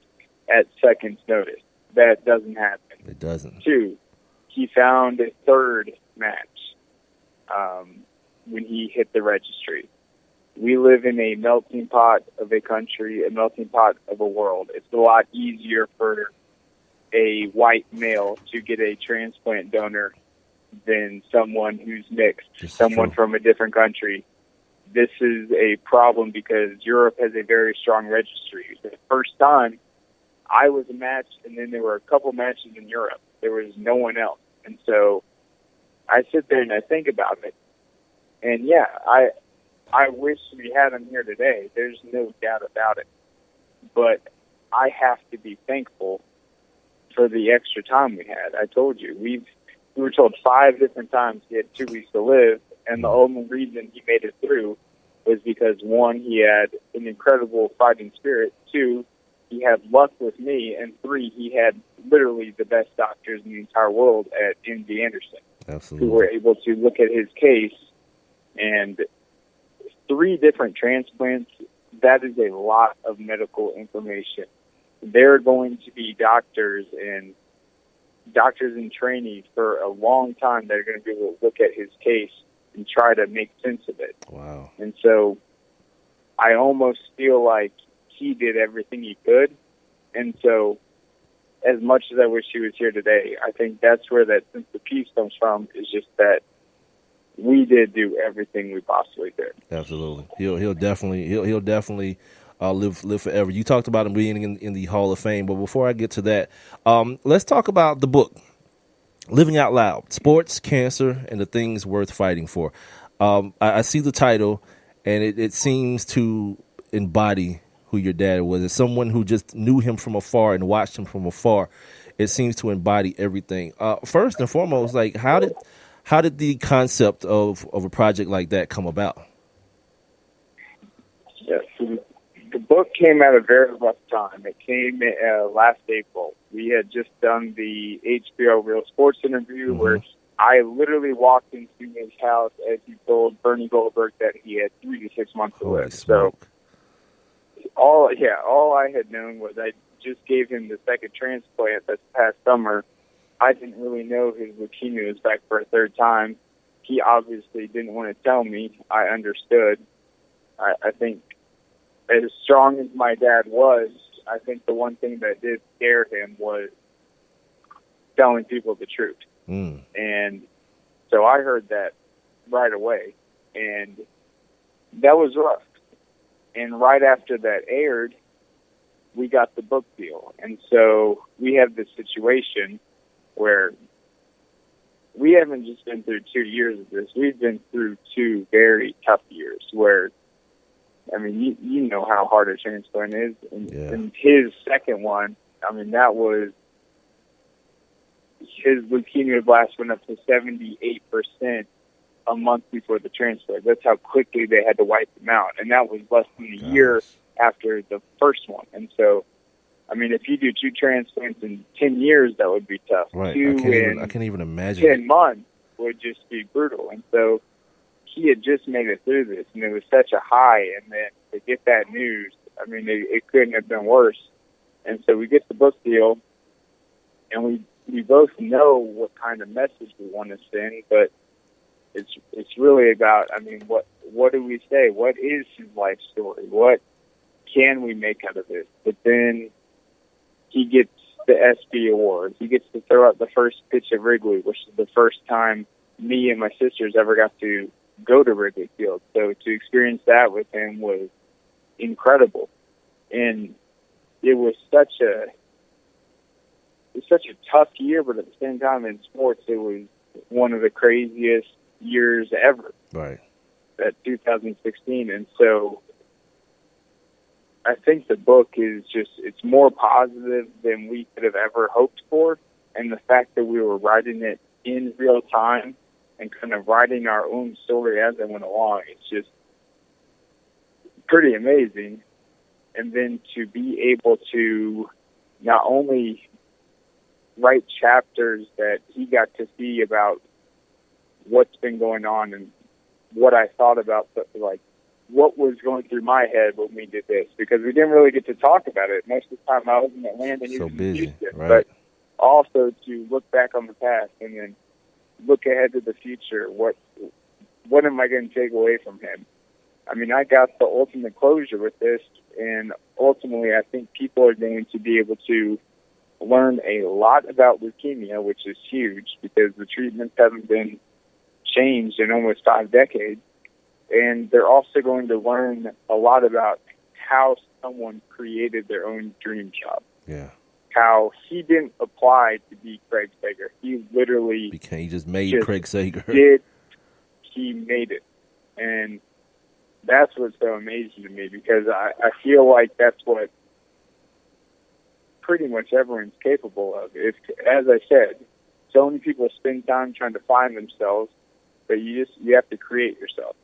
at seconds' notice. That doesn't happen. It doesn't. 2, he found a 3rd match when he hit the registry. We live in a melting pot of a country, a melting pot of a world. It's a lot easier for a white male to get a transplant donor than someone who's mixed, someone from a different country. This is a problem because Europe has a very strong registry. The first time, I was a match, and then there were a couple matches in Europe. There was no one else. And so I sit there and I think about it. And, yeah, I wish we had him here today. There's no doubt about it. But I have to be thankful for the extra time we had. I told you, we were told 5 different times he had 2 weeks to live, and the only reason he made it through was because, 1, he had an incredible fighting spirit, 2, he had luck with me, and 3, he had literally the best doctors in the entire world at MD Anderson. Absolutely. Who were able to look at his case, and 3 different transplants, that is a lot of medical information. There are going to be doctors in training for a long time that are going to be able to look at his case and try to make sense of it. Wow. And so I almost feel like he did everything he could. And so as much as I wish he was here today, I think that's where that sense of peace comes from, is just that we did do everything we possibly did. Absolutely. He'll definitely live forever. You talked about him being in the Hall of Fame, but before I get to that, let's talk about the book, Living Out Loud, Sports, Cancer, and the Things Worth Fighting For. I see the title, and it seems to embody who your dad was. As someone who just knew him from afar and watched him from afar, it seems to embody everything. First and foremost, like, how did the concept of a project like that come about? Yes, the book came at a very rough time. It came last April. We had just done the HBO Real Sports interview where I literally walked into his house as he told Bernie Goldberg that he had 3 to 6 months to live. So all I had known was I just gave him the 2nd transplant this past summer. I didn't really know his leukemia was back for a 3rd time. he obviously didn't want to tell me. I understood. I think as strong as my dad was, I think the one thing that did scare him was telling people the truth. And so I heard that right away, and that was rough. And right after that aired, we got the book deal. And so we have this situation where we haven't just been through 2 years of this. We've been through 2 very tough years where, I mean, you know how hard a transplant is. And his second one, I mean, that was, his leukemia blast went up to 78% a month before the transplant. That's how quickly they had to wipe him out. And that was less than a year after the first one. And so, I mean, if you do 2 transplants in 10 years, that would be tough. Right. 2 I can't even imagine. 10 months would just be brutal. And so he had just made it through this, and it was such a high. And then to get that news, I mean, it couldn't have been worse. And so we get the book deal, and we both know what kind of message we want to send, but it's really about, I mean, what do we say? What is his life story? What can we make out of this? But then he gets the ESPY award. He gets to throw out the first pitch at Wrigley, which is the first time me and my sisters ever got to go to Wrigley Field. So to experience that with him was incredible. And it was such a tough year, but at the same time in sports, it was one of the craziest years ever. Right. That 2016. And so I think the book is just, it's more positive than we could have ever hoped for. And the fact that we were writing it in real time and kind of writing our own story as it went along, it's just pretty amazing. And then to be able to not only write chapters that he got to see about what's been going on and what I thought about, like, what was going through my head when we did this, because we didn't really get to talk about it. Most of the time I was in Atlanta, he was in Houston, right. But also to look back on the past and then look ahead to the future. What am I going to take away from him? I mean, I got the ultimate closure with this, and ultimately I think people are going to be able to learn a lot about leukemia, which is huge because the treatments haven't been changed in almost 5 decades. And they're also going to learn a lot about how someone created their own dream job. Yeah. How he didn't apply to be Craig Sager. He literally he just made Craig Sager. He made it. And that's what's so amazing to me, because I feel like that's what pretty much everyone's capable of. If, as I said, so many people spend time trying to find themselves, but you have to create yourself.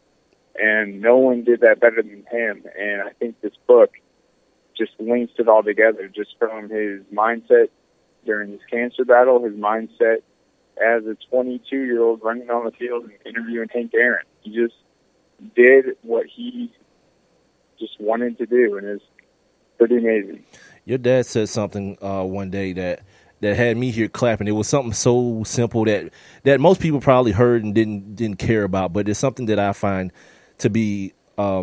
And no one did that better than him. And I think this book just links it all together, just from his mindset during his cancer battle, his mindset as a 22-year-old running on the field and interviewing Hank Aaron. He just did what he just wanted to do, and it's pretty amazing. Your dad said something one day that had me here clapping. It was something so simple that most people probably heard and didn't care about, but it's something that I find to be, I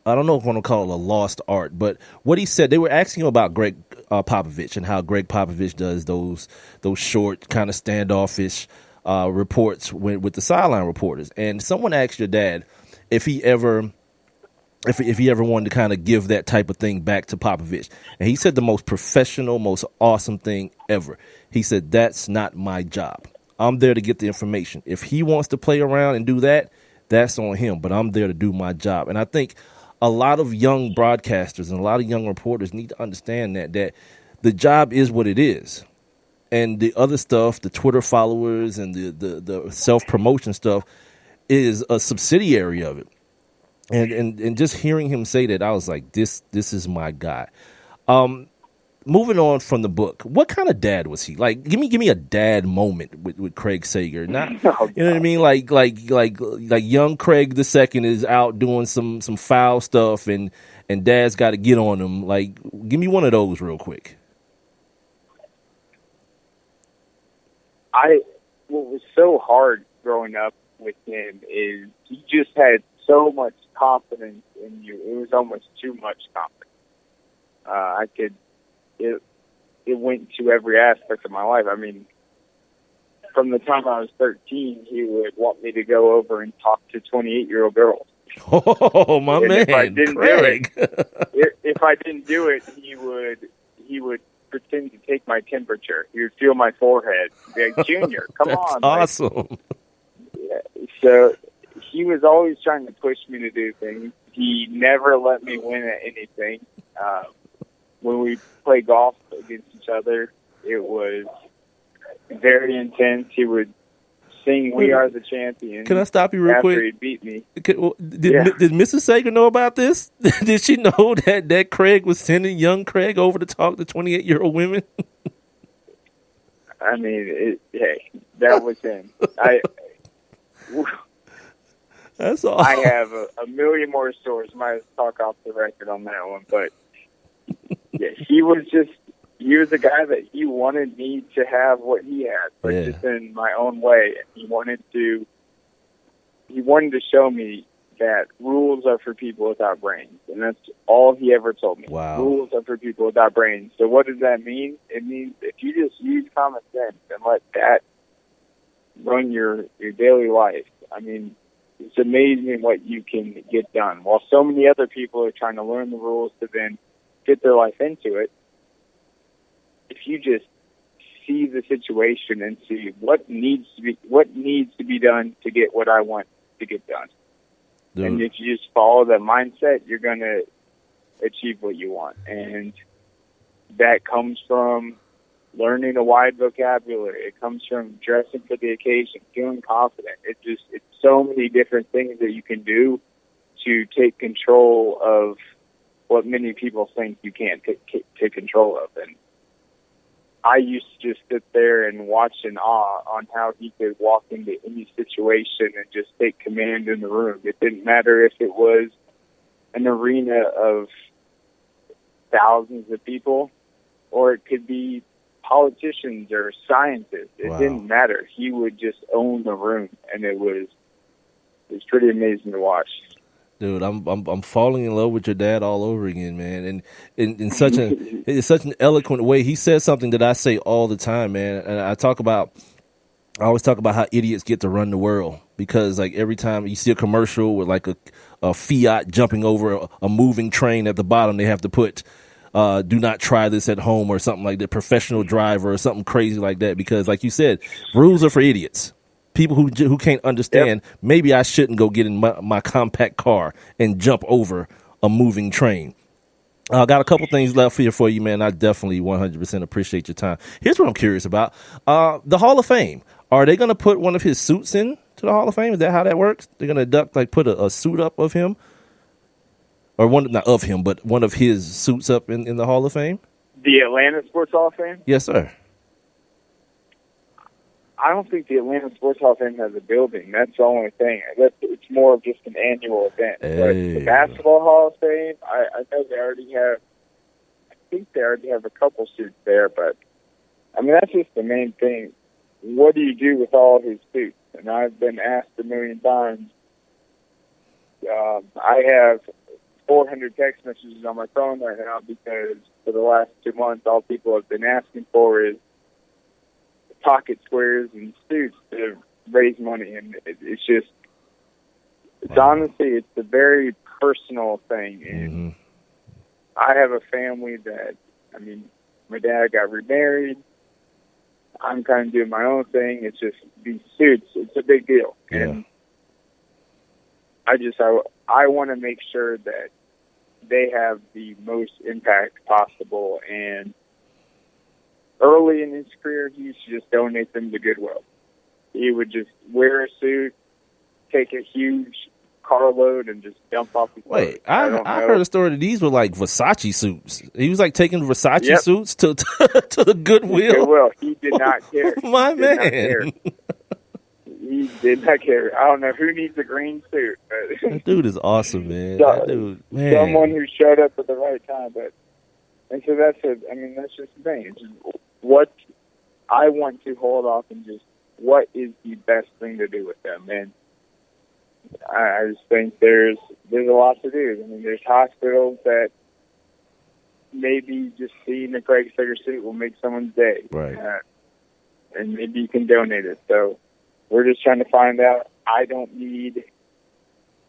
don't know if I want to call it a lost art, but what he said, they were asking him about Greg Popovich and how Greg Popovich does those short, kind of standoffish reports with the sideline reporters. And someone asked your dad if he ever wanted to kind of give that type of thing back to Popovich. And he said the most professional, most awesome thing ever. He said, that's not my job. I'm there to get the information. If he wants to play around and do that, that's on him, but I'm there to do my job. And I think a lot of young broadcasters and a lot of young reporters need to understand that the job is what it is. And the other stuff, the Twitter followers and the self-promotion stuff, is a subsidiary of it. And just hearing him say that, I was like, this is my guy. Moving on from the book, what kind of dad was he? Like, give me a dad moment with Craig Sager. Not, you know what I mean? Like young Craig II is out doing some foul stuff, and dad's got to get on him. Like, give me one of those real quick. what was so hard growing up with him is he just had so much confidence in you. It was almost too much confidence. It went to every aspect of my life. I mean, from the time I was 13, he would want me to go over and talk to 28-year-old girls. Oh, my and man, if I didn't Craig. do it, if I didn't do it, he would pretend to take my temperature. He would feel my forehead. He'd be like, Junior, come That's on. awesome. So he was always trying to push me to do things. He never let me win at anything. When we play golf against each other, it was very intense. He would sing "We Are the Champions." Can I stop you real quick? After he beat me. Did Mrs. Sager know about this? Did she know that Craig was sending young Craig over to talk to 28-year-old women? I mean, hey, that was him. That's all. I have a million more stories. Might talk off the record on that one, but yeah, he was a guy that he wanted me to have what he had, but just in my own way. He wanted to show me that rules are for people without brains, and that's all he ever told me. Wow. Rules are for people without brains. So what does that mean? It means if you just use common sense and let that run your daily life, I mean, it's amazing what you can get done. While so many other people are trying to learn the rules to then fit their life into it, if you just see the situation and see what needs to be done to get what I want to get done. Dude. And if you just follow that mindset, you're going to achieve what you want. And that comes from learning a wide vocabulary. It comes from dressing for the occasion, feeling confident. It's so many different things that you can do to take control of what many people think you can't take control of. And I used to just sit there and watch in awe on how he could walk into any situation and just take command in the room. It didn't matter if it was an arena of thousands of people or it could be politicians or scientists. It didn't matter. He would just own the room, and it was pretty amazing to watch. Dude, I'm falling in love with your dad all over again, man. And in such an eloquent way. He says something that I say all the time, man. And I always talk about how idiots get to run the world, because like every time you see a commercial with like a Fiat jumping over a moving train at the bottom, they have to put do not try this at home or something like that, professional driver or something crazy like that, because like you said, rules are for idiots. People who can't understand, maybe I shouldn't go get in my compact car and jump over a moving train. I got a couple things left here for you, man. I definitely 100% appreciate your time. Here's what I'm curious about. The Hall of Fame. Are they going to put one of his suits in to the Hall of Fame? Is that how that works? They're going to put a suit up of him? Or not of him, but one of his suits up in the Hall of Fame? The Atlanta Sports Hall of Fame? Yes, sir. I don't think the Atlanta Sports Hall of Fame has a building. That's the only thing. It's more of just an annual event. Hey. But the Basketball Hall of Fame, I know they already have. I think they already have a couple suits there. But I mean, that's just the main thing. What do you do with all his suits? And I've been asked a million times. I have 400 text messages on my phone right now because for the last 2 months, all people have been asking for is pocket squares and suits to raise money. And it's honestly, it's a very personal thing. And I have a family that, I mean, my dad got remarried. I'm kind of doing my own thing. It's just these suits. It's a big deal. Yeah. And I want to make sure that they have the most impact possible. And early in his career, he used to just donate them to Goodwill. He would just wear a suit, take a huge carload, and just dump off his Wait, I heard a story that these were like Versace suits. He was like taking Versace suits to the Goodwill. Goodwill. He did not care. My man. He did not care. I don't know who needs a green suit. But that dude is awesome, man. That dude, man. Someone who showed up at the right time. And so that's just the thing. It's just what I want to hold off and just what is the best thing to do with them. And I just think there's a lot to do. I mean, there's hospitals that maybe just seeing the Craig Sager suit will make someone's day. Right. And maybe you can donate it. So we're just trying to find out. I don't need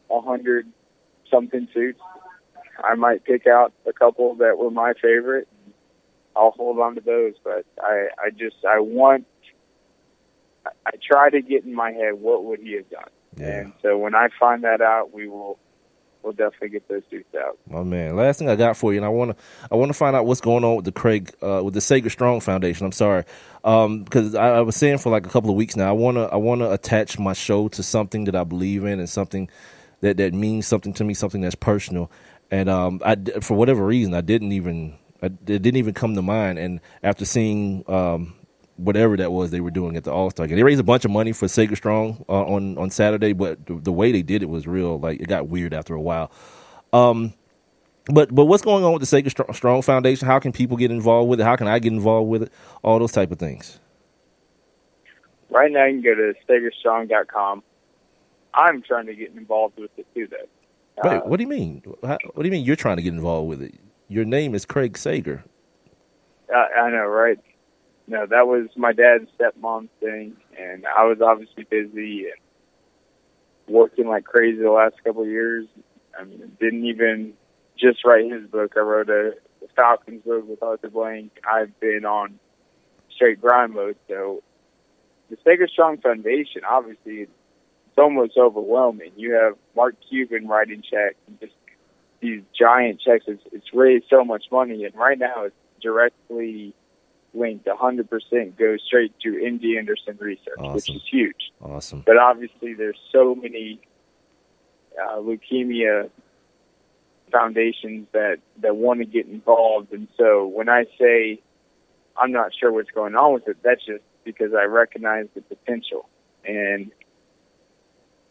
100-something suits. I might pick out a couple that were my favorite. I'll hold on to those, but I try to get in my head, what would he have done? Yeah. And so when I find that out, we'll definitely get those suits out. My man, last thing I got for you, and I want to find out what's going on with the Sager Strong Foundation. I'm sorry, because I was saying for like a couple of weeks now, I want to attach my show to something that I believe in and something that means something to me, something that's personal. And for whatever reason, it didn't even come to mind. And after seeing whatever that was they were doing at the Allstar game, they raised a bunch of money for Sager Strong on Saturday, but the way they did it was real. Like, it got weird after a while. But what's going on with the Sager Strong Foundation? How can people get involved with it? How can I get involved with it? All those type of things. Right now, you can go to SagerStrong.com. I'm trying to get involved with it too, though. Wait, what do you mean? What do you mean you're trying to get involved with it? Your name is Craig Sager. I know, right? No, that was my dad's stepmom thing, and I was obviously busy and working like crazy the last couple of years. I mean, didn't even just write his book. I wrote a Falcons book with Arthur Blank. I've been on straight grind mode. So the Sager Strong Foundation, obviously, it's almost overwhelming. You have Mark Cuban writing checks, and just these giant checks. It's raised so much money, and right now it's directly linked 100% goes straight to MD Anderson research, which is huge. Awesome. But obviously there's so many leukemia foundations that want to get involved. And so when I say I'm not sure what's going on with it, that's just because I recognize the potential. And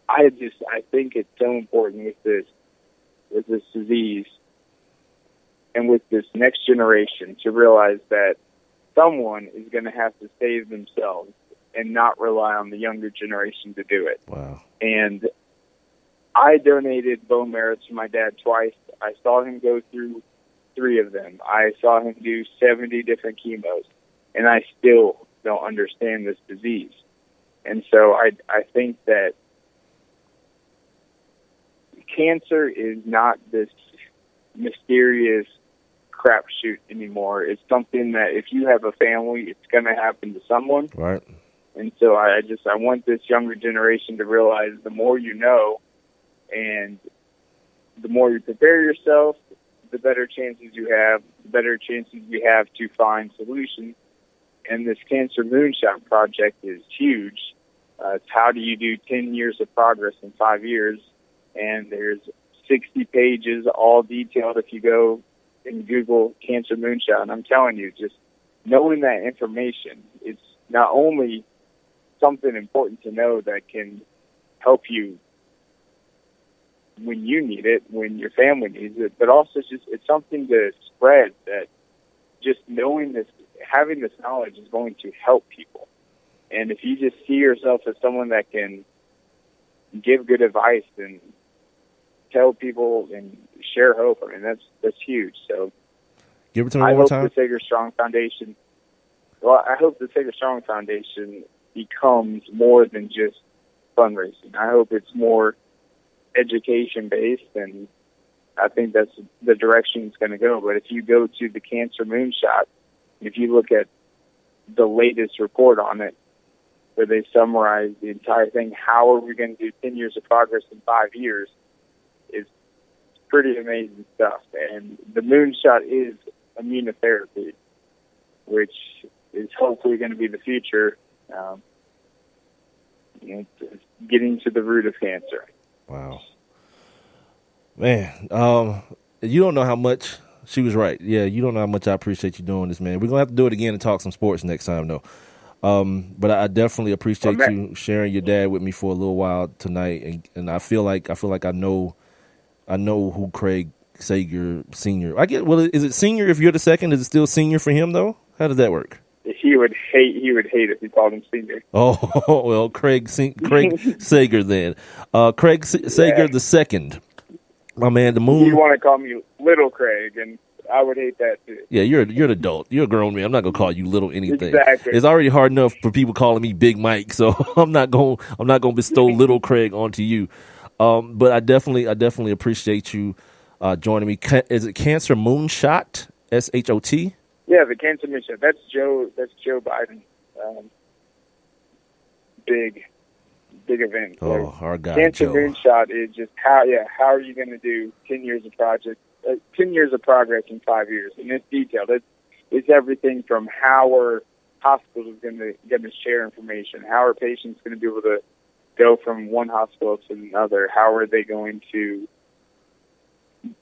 I think it's so important with this disease and with this next generation to realize that someone is going to have to save themselves and not rely on the younger generation to do it. Wow. And I donated bone marrow to my dad twice. I saw him go through 3 of them. I saw him do 70 different chemos, and I still don't understand this disease. And so I think that cancer is not this mysterious crapshoot anymore. It's something that if you have a family, it's going to happen to someone. Right. And so I want this younger generation to realize the more you know and the more you prepare yourself, the better chances you have, to find solutions. And this Cancer Moonshot project is huge. It's how do you do 10 years of progress in 5 years? And there's 60 pages, all detailed if you go and Google Cancer Moonshot. And I'm telling you, just knowing that information, it's not only something important to know that can help you when you need it, when your family needs it, but also it's something to spread, that just knowing this, having this knowledge is going to help people. And if you just see yourself as someone that can give good advice and tell people and share hope, I mean, that's huge. So give it to me one more time. I hope the Sager Strong Foundation becomes more than just fundraising. I hope it's more education-based, and I think that's the direction it's going to go. But if you go to the Cancer Moonshot, if you look at the latest report on it, where they summarize the entire thing, how are we going to do 10 years of progress in 5 years, is pretty amazing stuff. And the Moonshot is immunotherapy, which is hopefully going to be the future, getting to the root of cancer. Wow. Man, you don't know how much she was right. Yeah, you don't know how much I appreciate you doing this, man. We're going to have to do it again and talk some sports next time, though. But I definitely appreciate you sharing your dad with me for a little while tonight, and I feel like I know who Craig Sager Sr. Is it senior if you're the second? Is it still senior for him though? How does that work? he would hate if you called him Senior. Oh, well, Craig Sager then. Craig Sager the second. My man, the moon. You want to call me Little Craig, and I would hate that too. Yeah, you're an adult. You're a grown man. I'm not gonna call you little anything. Exactly. It's already hard enough for people calling me Big Mike, so I'm not gonna bestow Little Craig onto you. But I definitely appreciate you joining me. Is it Cancer Moonshot? SHOT? Yeah, the Cancer Mission. That's Joe Biden. Big event. Oh, our guy Cancer Joe. Moonshot is just how are you going to do 10 years of project, 10 years of progress in 5 years? And it's detailed. It's everything from how are hospitals going to share information, how are patients going to be able to go from one hospital to another, how are they going to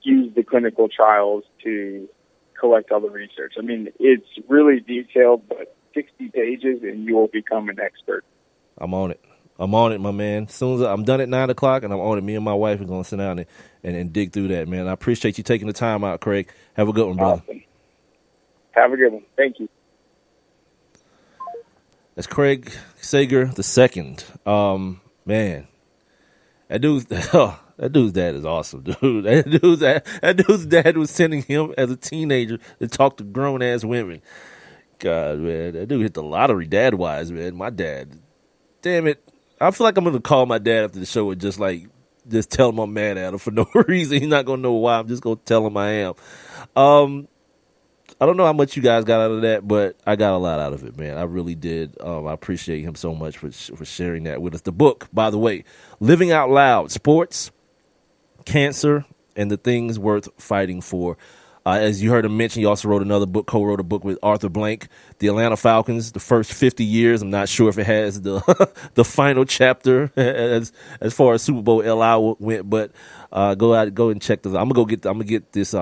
use the clinical trials to collect all the research. I mean, it's really detailed, but 60 pages and you will become an expert. I'm on it, my man. As soon as I'm done at 9 o'clock and I'm on it, me and my wife are going to sit down and dig through that, man. I appreciate you taking the time out, Craig. Have a good one, brother. Awesome. Have a good one. Thank you. That's Craig Sager the second. Man, that dude's dad is awesome, dude. That dude's dad was sending him as a teenager to talk to grown ass women. God, man, that dude hit the lottery dad wise, man. My dad, damn it. I feel like I'm gonna call my dad after the show and just tell him I'm mad at him for no reason. He's not gonna know why. I'm just gonna tell him I am. I don't know how much you guys got out of that, but I got a lot out of it, man. I really did. I appreciate him so much for sharing that with us. The book, by the way, Living Out Loud, Sports, Cancer, and the Things Worth Fighting For. As you heard him mention, he also co-wrote a book with Arthur Blank, The Atlanta Falcons, the first 50 years. I'm not sure if it has the the final chapter as far as Super Bowl L.I. went, but go and check this out. I'm gonna get this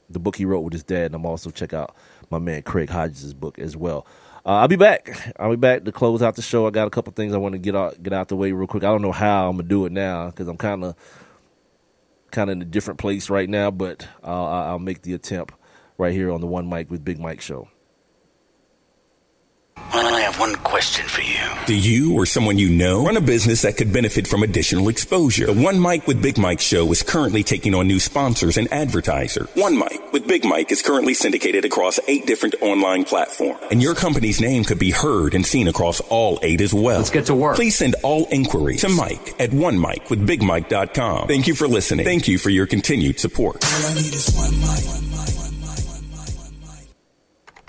the book he wrote with his dad, and I'm also check out my man Craig Hodges' book as well. I'll be back to close out the show. I got a couple things I want to get out the way real quick. I don't know how I'm gonna do it now because I'm kind of in a different place right now, but I'll make the attempt right here on the One Mic with Big Mike show. I have one question for you. Do you or someone you know run a business that could benefit from additional exposure? The One Mic with Big Mike show is currently taking on new sponsors and advertisers. One Mic with Big Mike is currently syndicated across 8 different online platforms, and your company's name could be heard and seen across all 8 as well. Let's get to work. Please send all inquiries to Mike at onemicwithbigmike.com. Thank you for listening. Thank you for your continued support. All I need is one mic.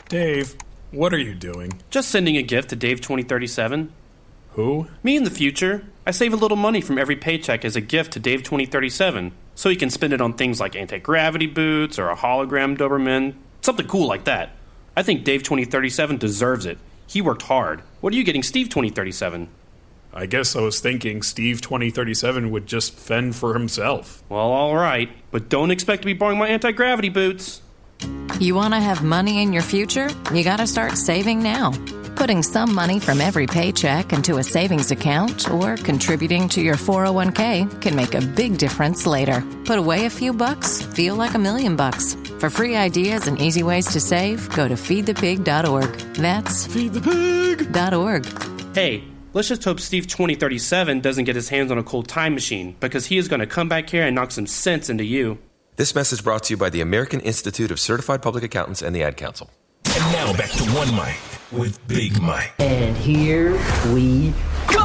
Dave, what are you doing? Just sending a gift to Dave 2037. Who? Me in the future. I save a little money from every paycheck as a gift to Dave 2037, so he can spend it on things like anti-gravity boots or a hologram Doberman, something cool like that. I think Dave 2037 deserves it. He worked hard. What are you getting Steve 2037? I guess I was thinking Steve 2037 would just fend for himself. Well, all right, but don't expect to be borrowing my anti-gravity boots. You want to have money in your future? You got to start saving now. Putting some money from every paycheck into a savings account or contributing to your 401k can make a big difference later. Put away a few bucks, feel like $1 million. For free ideas and easy ways to save, go to feedthepig.org. That's feedthepig.org. Hey, let's just hope Steve 2037 doesn't get his hands on a cold time machine, because he is going to come back here and knock some sense into you. This message brought to you by the American Institute of Certified Public Accountants and the Ad Council. And now back to One Mic with Big Mike. And here we go!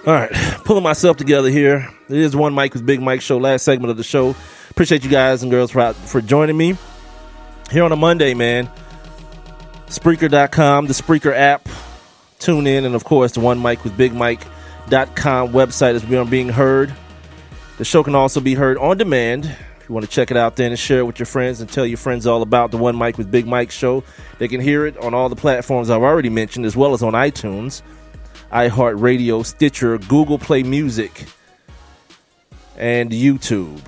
All right, pulling myself together here. It is One Mic with Big Mike show, last segment of the show. Appreciate you guys and girls for joining me here on a Monday, man. Spreaker.com, the Spreaker app. Tune in, and of course, the One Mic with Big Mike.com website is being heard. The show can also be heard on demand. If you want to check it out then and share it with your friends and tell your friends all about the One Mic with Big Mike show, they can hear it on all the platforms I've already mentioned, as well as on iTunes, iHeartRadio, Stitcher, Google Play Music, and YouTube.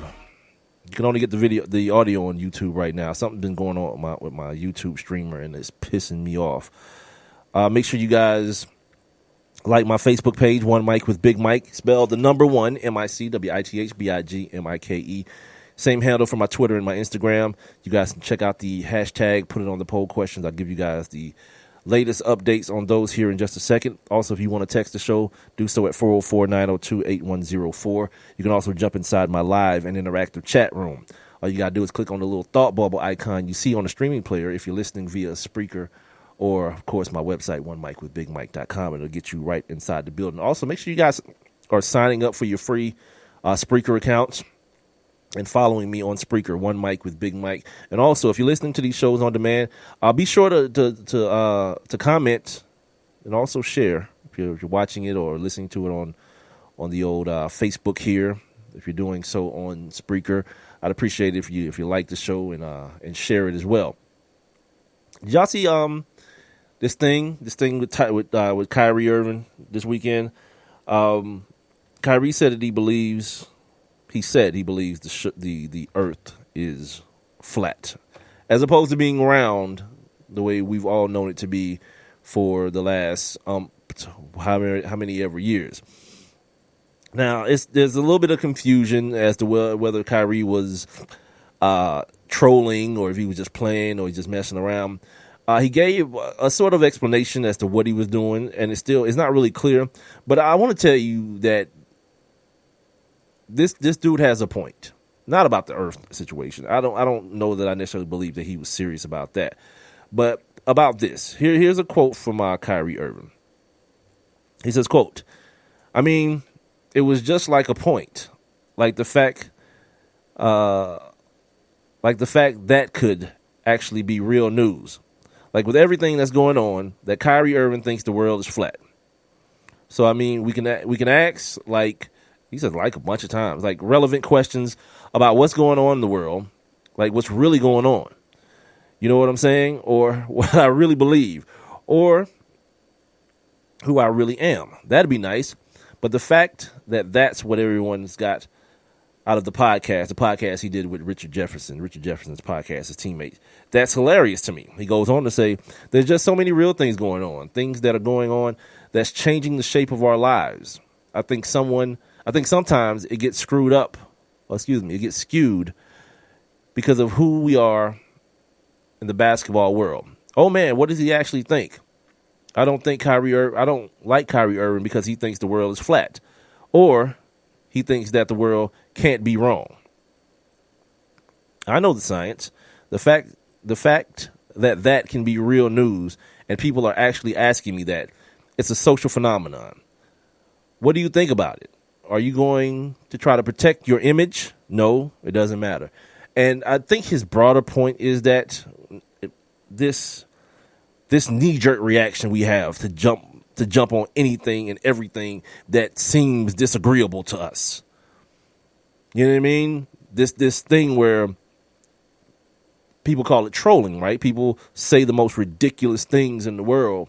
You can only get the audio on YouTube right now. Something's been going on with my YouTube streamer, and it's pissing me off. Make sure you guys Like my Facebook page, One Mic with Big Mike, spelled the number 1, MICWITHBIGMIKE. Same handle for my Twitter and my Instagram. You guys can check out the hashtag, put it on the poll questions. I'll give you guys the latest updates on those here in just a second. Also, if you want to text the show, do so at 404-902-8104. You can also jump inside my live and interactive chat room. All you got to do is click on the little thought bubble icon you see on the streaming player if you're listening via Spreaker or, of course, my website, onemicwithbigmike.com. It'll get you right inside the building. Also, make sure you guys are signing up for your free Spreaker accounts and following me on Spreaker, One Mic with Big Mike. And also, if you're listening to these shows on demand, be sure to comment and also share if you're watching it or listening to it on the old Facebook here. If you're doing so on Spreaker, I'd appreciate it if you like the show and share it as well. Did y'all see this thing with Kyrie Irving this weekend? Kyrie said that he believes the earth is flat, as opposed to being round the way we've all known it to be for the last how many ever years. Now, there's a little bit of confusion as to whether Kyrie was trolling or if he was just playing or he's just messing around. He gave a sort of explanation as to what he was doing, and it's not really clear. But I want to tell you that this dude has a point. Not about the earth situation. I don't know that I necessarily believe that he was serious about that. But about this. Here's a quote from Kyrie Irving. He says, quote, "I mean, it was just like a point. Like the fact that could actually be real news. Like with everything that's going on, that Kyrie Irving thinks the world is flat. So I mean, we can ask, like he said, like a bunch of times, like relevant questions about what's going on in the world, like what's really going on. You know what I'm saying? Or what I really believe, or who I really am. That'd be nice. But the fact that that's what everyone's got out of the podcast he did with Richard Jefferson's podcast, his teammates, that's hilarious to me." He goes on to say, "There's just so many real things going on, things that are going on that's changing the shape of our lives. I think sometimes it gets it gets skewed because of who we are in the basketball world. Oh man, what does he actually think? I don't like Kyrie Irving because he thinks the world is flat, or he thinks that the world can't be wrong. I know the science. The fact that can be real news, and people are actually asking me that. It's a social phenomenon. What do you think about it? Are you going to try to protect your image? No, it doesn't matter." And I think his broader point is that this knee-jerk reaction we have to jump on anything and everything that seems disagreeable to us. You know what I mean? This thing where people call it trolling, right? People say the most ridiculous things in the world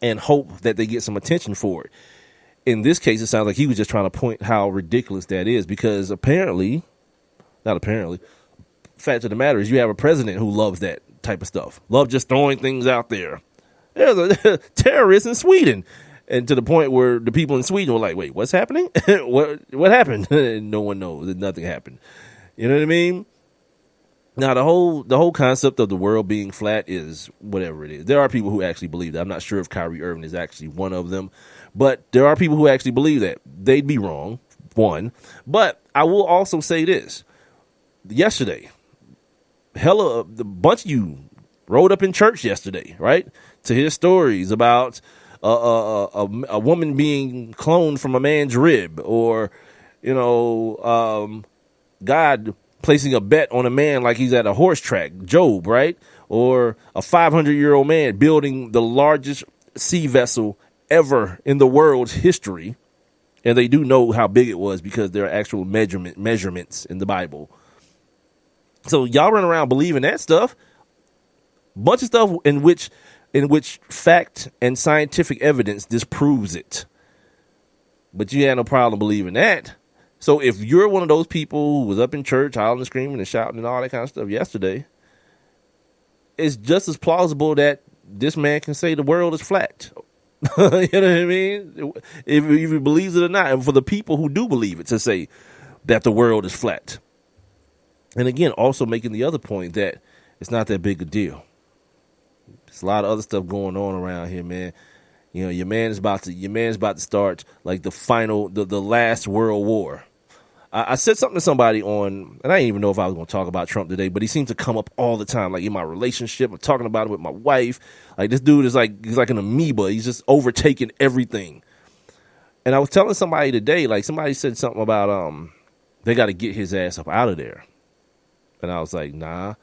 and hope that they get some attention for it. In this case, it sounds like he was just trying to point how ridiculous that is, because fact of the matter is you have a president who loves that type of stuff. Love just throwing things out there. There's a terrorist in Sweden. And to the point where the people in Sweden were like, wait, what's happening? What happened? No one knows. Nothing happened. You know what I mean? Now, the whole concept of the world being flat is whatever it is. There are people who actually believe that. I'm not sure if Kyrie Irving is actually one of them. But there are people who actually believe that. They'd be wrong, one. But I will also say this. Yesterday, a bunch of you rode up in church yesterday, right, to hear stories about a woman being cloned from a man's rib, or, God placing a bet on a man like he's at a horse track, Job, right, or a 500-year-old man building the largest sea vessel ever in the world's history, and they do know how big it was because there are actual measurements in the Bible. So y'all run around believing that stuff, bunch of stuff in which fact and scientific evidence disproves it. But you had no problem believing that. So if you're one of those people who was up in church, hollering and screaming and shouting and all that kind of stuff yesterday, it's just as plausible that this man can say the world is flat. You know what I mean? If he believes it or not. And for the people who do believe it, to say that the world is flat. And again, also making the other point that it's not that big a deal. There's a lot of other stuff going on around here, man. You know, your man's about to start like the last world war. I said something to somebody on, and I didn't even know if I was going to talk about Trump today, but he seems to come up all the time, like in my relationship. I'm talking about it with my wife. Like, this dude is he's like an amoeba. He's just overtaking everything. And I was telling somebody today, like somebody said something about they got to get his ass up out of there. And I was like, nah,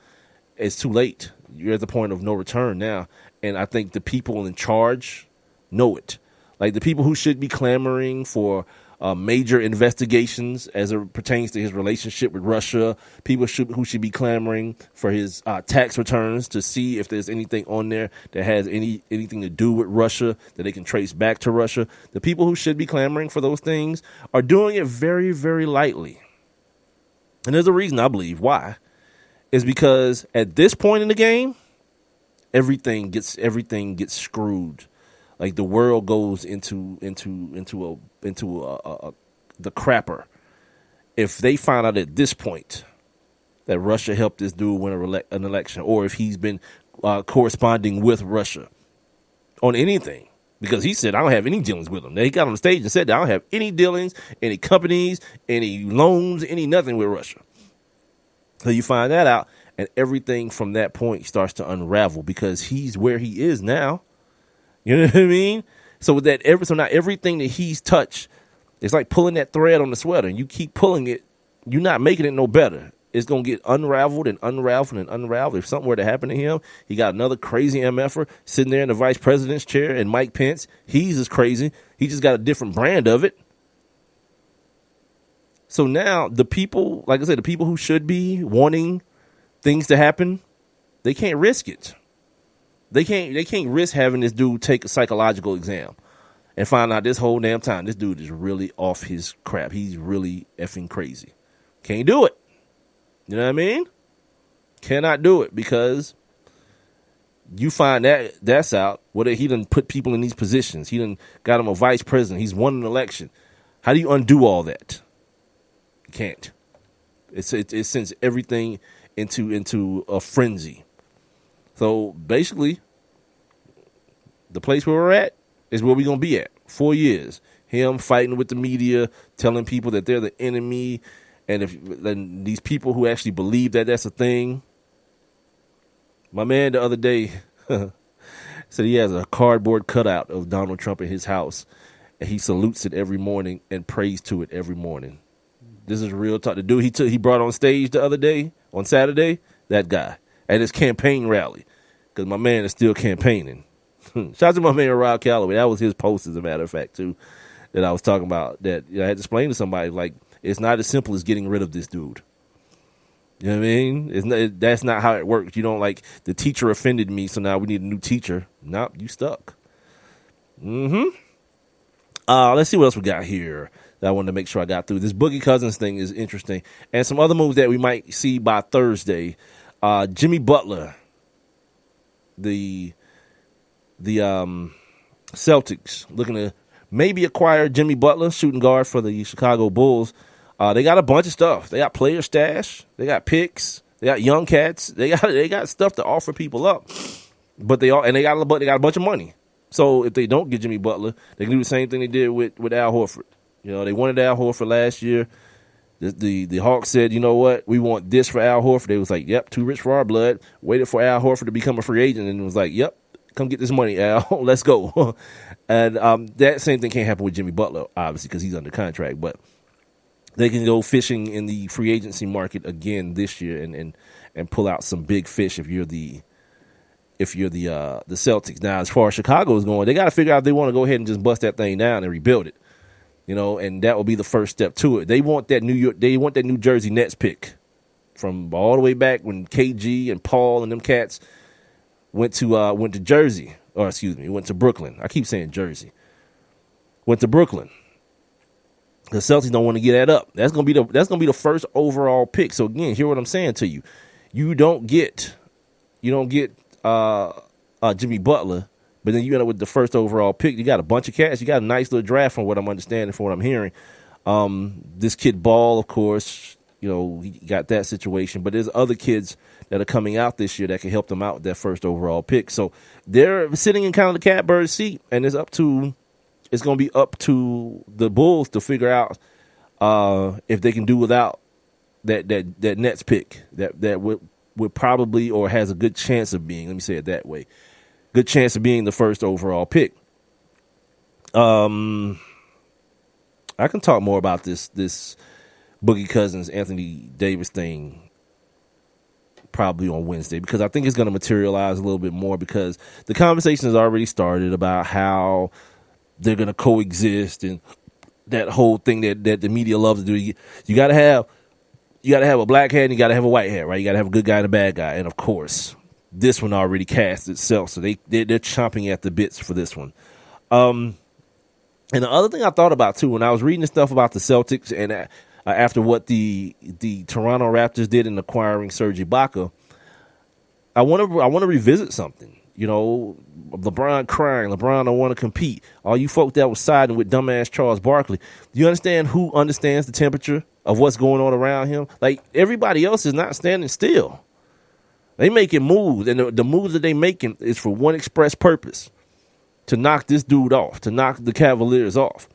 it's too late. You're at the point of no return now. And I think the people in charge know it. Like the people who should be clamoring for major investigations as it pertains to his relationship with Russia, people who should be clamoring for his tax returns to see if there's anything on there that has anything to do with Russia that they can trace back to Russia. The people who should be clamoring for those things are doing it very, very lightly. And there's a reason, I believe, why. Is because at this point in the game, everything gets screwed. Like the world goes into the crapper if they find out at this point that Russia helped this dude win an election, or if he's been corresponding with Russia on anything. Because he said, I don't have any dealings with them. He got on the stage and said, I don't have any dealings, any companies, any loans, any nothing with Russia. So you find that out, and everything from that point starts to unravel because he's where he is now. You know what I mean? So with that, so now everything that he's touched, it's like pulling that thread on the sweater, and you keep pulling it, you're not making it no better. It's gonna get unraveled and unraveled and unraveled. If something were to happen to him, he got another crazy MFer sitting there in the vice president's chair, and Mike Pence, he's as crazy. He just got a different brand of it. So now the people, like I said, the people who should be wanting things to happen, they can't risk it. They can't risk having this dude take a psychological exam and find out this whole damn time this dude is really off his crap. He's really effing crazy. Can't do it. You know what I mean? Cannot do it because you find that's out. He done put people in these positions. He done got him a vice president. He's won an election. How do you undo all that? You can't. It sends everything into a frenzy. So basically, the place where we're at is where we're going to be at. 4 years. Him fighting with the media, telling people that they're the enemy. And then these people who actually believe that that's a thing. My man the other day said he has a cardboard cutout of Donald Trump in his house. And he salutes it every morning and prays to it every morning. This is real talk. The dude he brought on stage the other day, on Saturday, that guy. At his campaign rally, because my man is still campaigning. Shout out to my man Rob Calloway. That was his post, as a matter of fact, too, that I was talking about. That I had to explain to somebody, like, it's not as simple as getting rid of this dude. You know what I mean? That's not how it works. You don't, like, the teacher offended me, so now we need a new teacher. Nope, you stuck. Let's see what else we got here that I wanted to make sure I got through. This Boogie Cousins thing is interesting. And some other moves that we might see by Thursday. Jimmy Butler, the Celtics, looking to maybe acquire Jimmy Butler, shooting guard for the Chicago Bulls. They got a bunch of stuff. They got player stash. They got picks. They got young cats. They got stuff to offer people up. But they got a bunch of money. So if they don't get Jimmy Butler, they can do the same thing they did with Al Horford. You know, they wanted Al Horford last year. The Hawks said, you know what, we want this for Al Horford. They was like, yep, too rich for our blood. Waited for Al Horford to become a free agent and was like, yep, come get this money, Al. Let's go. And that same thing can't happen with Jimmy Butler, obviously, because he's under contract. But they can go fishing in the free agency market again this year and pull out some big fish if you're the Celtics. Now, as far as Chicago is going, they got to figure out if they want to go ahead and just bust that thing down and rebuild it. You know, and that will be the first step to it. They want that New Jersey Nets pick from all the way back when KG and Paul and them cats went to Jersey, or excuse me, went to Brooklyn. I keep saying Jersey. Went to Brooklyn. The Celtics don't want to get that up. That's gonna be the first overall pick. So again, hear what I'm saying to you. You don't get Jimmy Butler But then you end up with the first overall pick. You got a bunch of cats. You got a nice little draft from what I'm understanding, from what I'm hearing. This kid Ball, of course, he got that situation. But there's other kids that are coming out this year that can help them out with that first overall pick. So they're sitting in kind of the catbird seat, and it's going to be up to the Bulls to figure out if they can do without that Nets pick that would probably, or has a good chance of being, let me say it that way, good chance of being the first overall pick. I can talk more about this Boogie Cousins, Anthony Davis thing probably on Wednesday, because I think it's going to materialize a little bit more, because the conversation has already started about how they're going to coexist, and that whole thing that the media loves to do. You got to have a black hat and you got to have a white hat, right? You got to have a good guy and a bad guy. And of course, this one already cast itself, so they're chomping at the bits for this one. And the other thing I thought about too, when I was reading the stuff about the Celtics, and after what the Toronto Raptors did in acquiring Serge Ibaka, I want to revisit something. LeBron crying, LeBron don't want to compete. All you folk that was siding with dumbass Charles Barkley, do you understand who understands the temperature of what's going on around him? Like, everybody else is not standing still. They making moves, and the moves that they making is for one express purpose: to knock this dude off, to knock the Cavaliers off.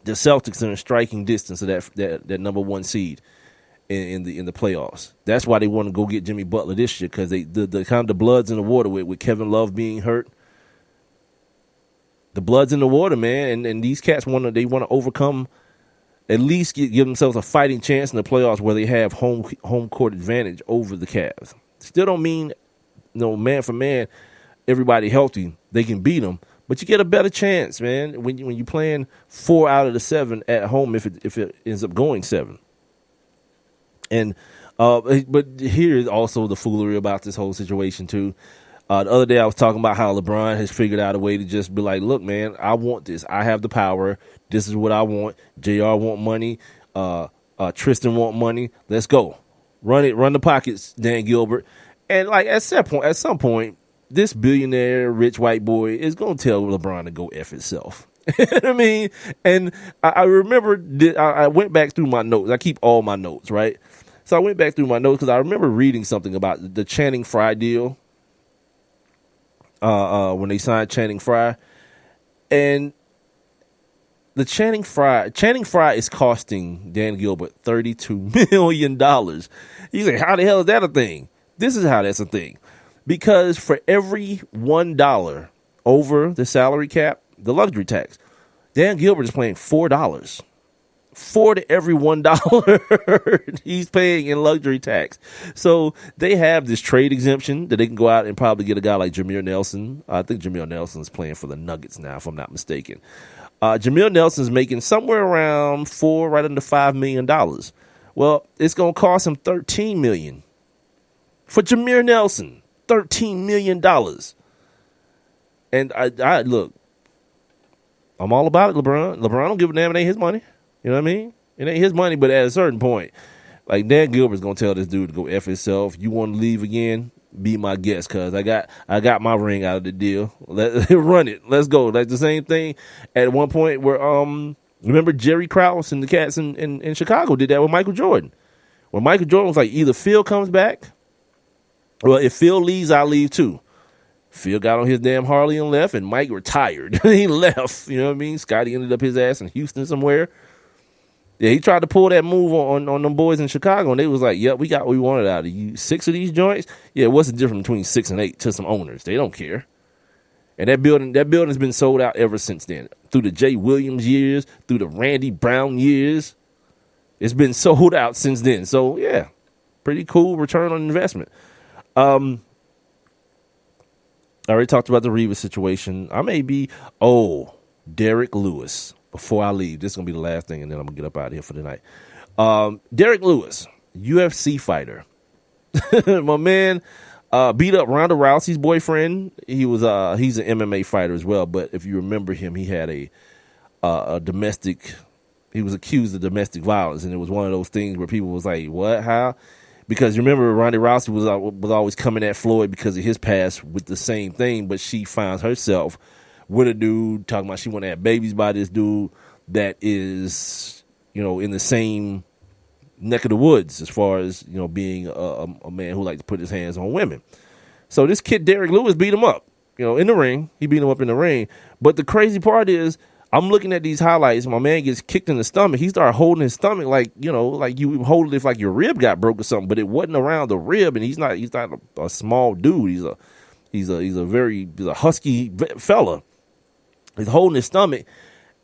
The Celtics are in striking distance of that number one seed in the playoffs. That's why they want to go get Jimmy Butler this year, because the kind of the blood's in the water with Kevin Love being hurt. The blood's in the water, man, and these cats want to overcome, at least give themselves a fighting chance in the playoffs where they have home court advantage over the Cavs. Still don't mean, man for man, everybody healthy, they can beat them, but you get a better chance, man, when you're playing 4 out of the 7 at home if it ends up going 7. And but here's also the foolery about this whole situation too. The other day I was talking about how LeBron has figured out a way to just be like, look, man, I want this. I have the power. This is what I want. JR want money. Tristan want money. Let's go. Run it. Run the pockets, Dan Gilbert. And like at some point, this billionaire rich white boy is going to tell LeBron to go F himself. I mean, and I remember I went back through my notes. I keep all my notes, right? So I went back through my notes because I remember reading something about the Channing Frye deal when they signed Channing Frye. And the Channing Frye is costing Dan Gilbert $32 million. You say, how the hell is that a thing? This is how that's a thing. Because for every $1 over the salary cap, the luxury tax, Dan Gilbert is paying $4. $4 to every $1 he's paying in luxury tax. So they have this trade exemption that they can go out and probably get a guy like Jameer Nelson. I think Jameer Nelson's playing for the Nuggets now, if I'm not mistaken. Jameer Nelson's making somewhere around right under $5 million. Well, it's going to cost him $13 million for Jameer Nelson. $13 million. And I look, I'm all about it, LeBron. LeBron don't give a damn. It ain't his money. You know what I mean? It ain't his money, but at a certain point, like Dan Gilbert's going to tell this dude to go F himself. You want to leave again? Be my guest, cuz I got my ring out of the deal. Run it. Let's go. Like the same thing at one point where, remember Jerry Krause and the Cats in Chicago did that with Michael Jordan. When Michael Jordan was like, either Phil comes back, well, if Phil leaves, I'll leave too. Phil got on his damn Harley and left, and Mike retired. He left. You know what I mean? Scotty ended up his ass in Houston somewhere. Yeah, he tried to pull that move on them boys in Chicago, and they was like, yep, we got what we wanted out of you. 6 of these joints? Yeah, what's the difference between 6 and 8 to some owners? They don't care. And that building's been sold out ever since then. Through the Jay Williams years, through the Randy Brown years. It's been sold out since then. So, yeah, pretty cool return on investment. I already talked about the Reeves situation. Derek Lewis. Before I leave, this is going to be the last thing, and then I'm going to get up out of here for the night. Derek Lewis, UFC fighter. My man beat up Ronda Rousey's boyfriend. He's an MMA fighter as well, but if you remember him, he had a domestic, he was accused of domestic violence, and it was one of those things where people was like, what, how? because remember Ronda Rousey was always coming at Floyd because of his past with the same thing, but she finds herself with a dude talking about she want to have babies by this dude that is, in the same neck of the woods as far as, being a man who likes to put his hands on women. So this kid, Derek Lewis, beat him up, in the ring. He beat him up in the ring. But the crazy part is, I'm looking at these highlights. My man gets kicked in the stomach. He started holding his stomach like you hold it if like your rib got broke or something, but it wasn't around the rib. And he's not a small dude. He's a husky fella. He's holding his stomach.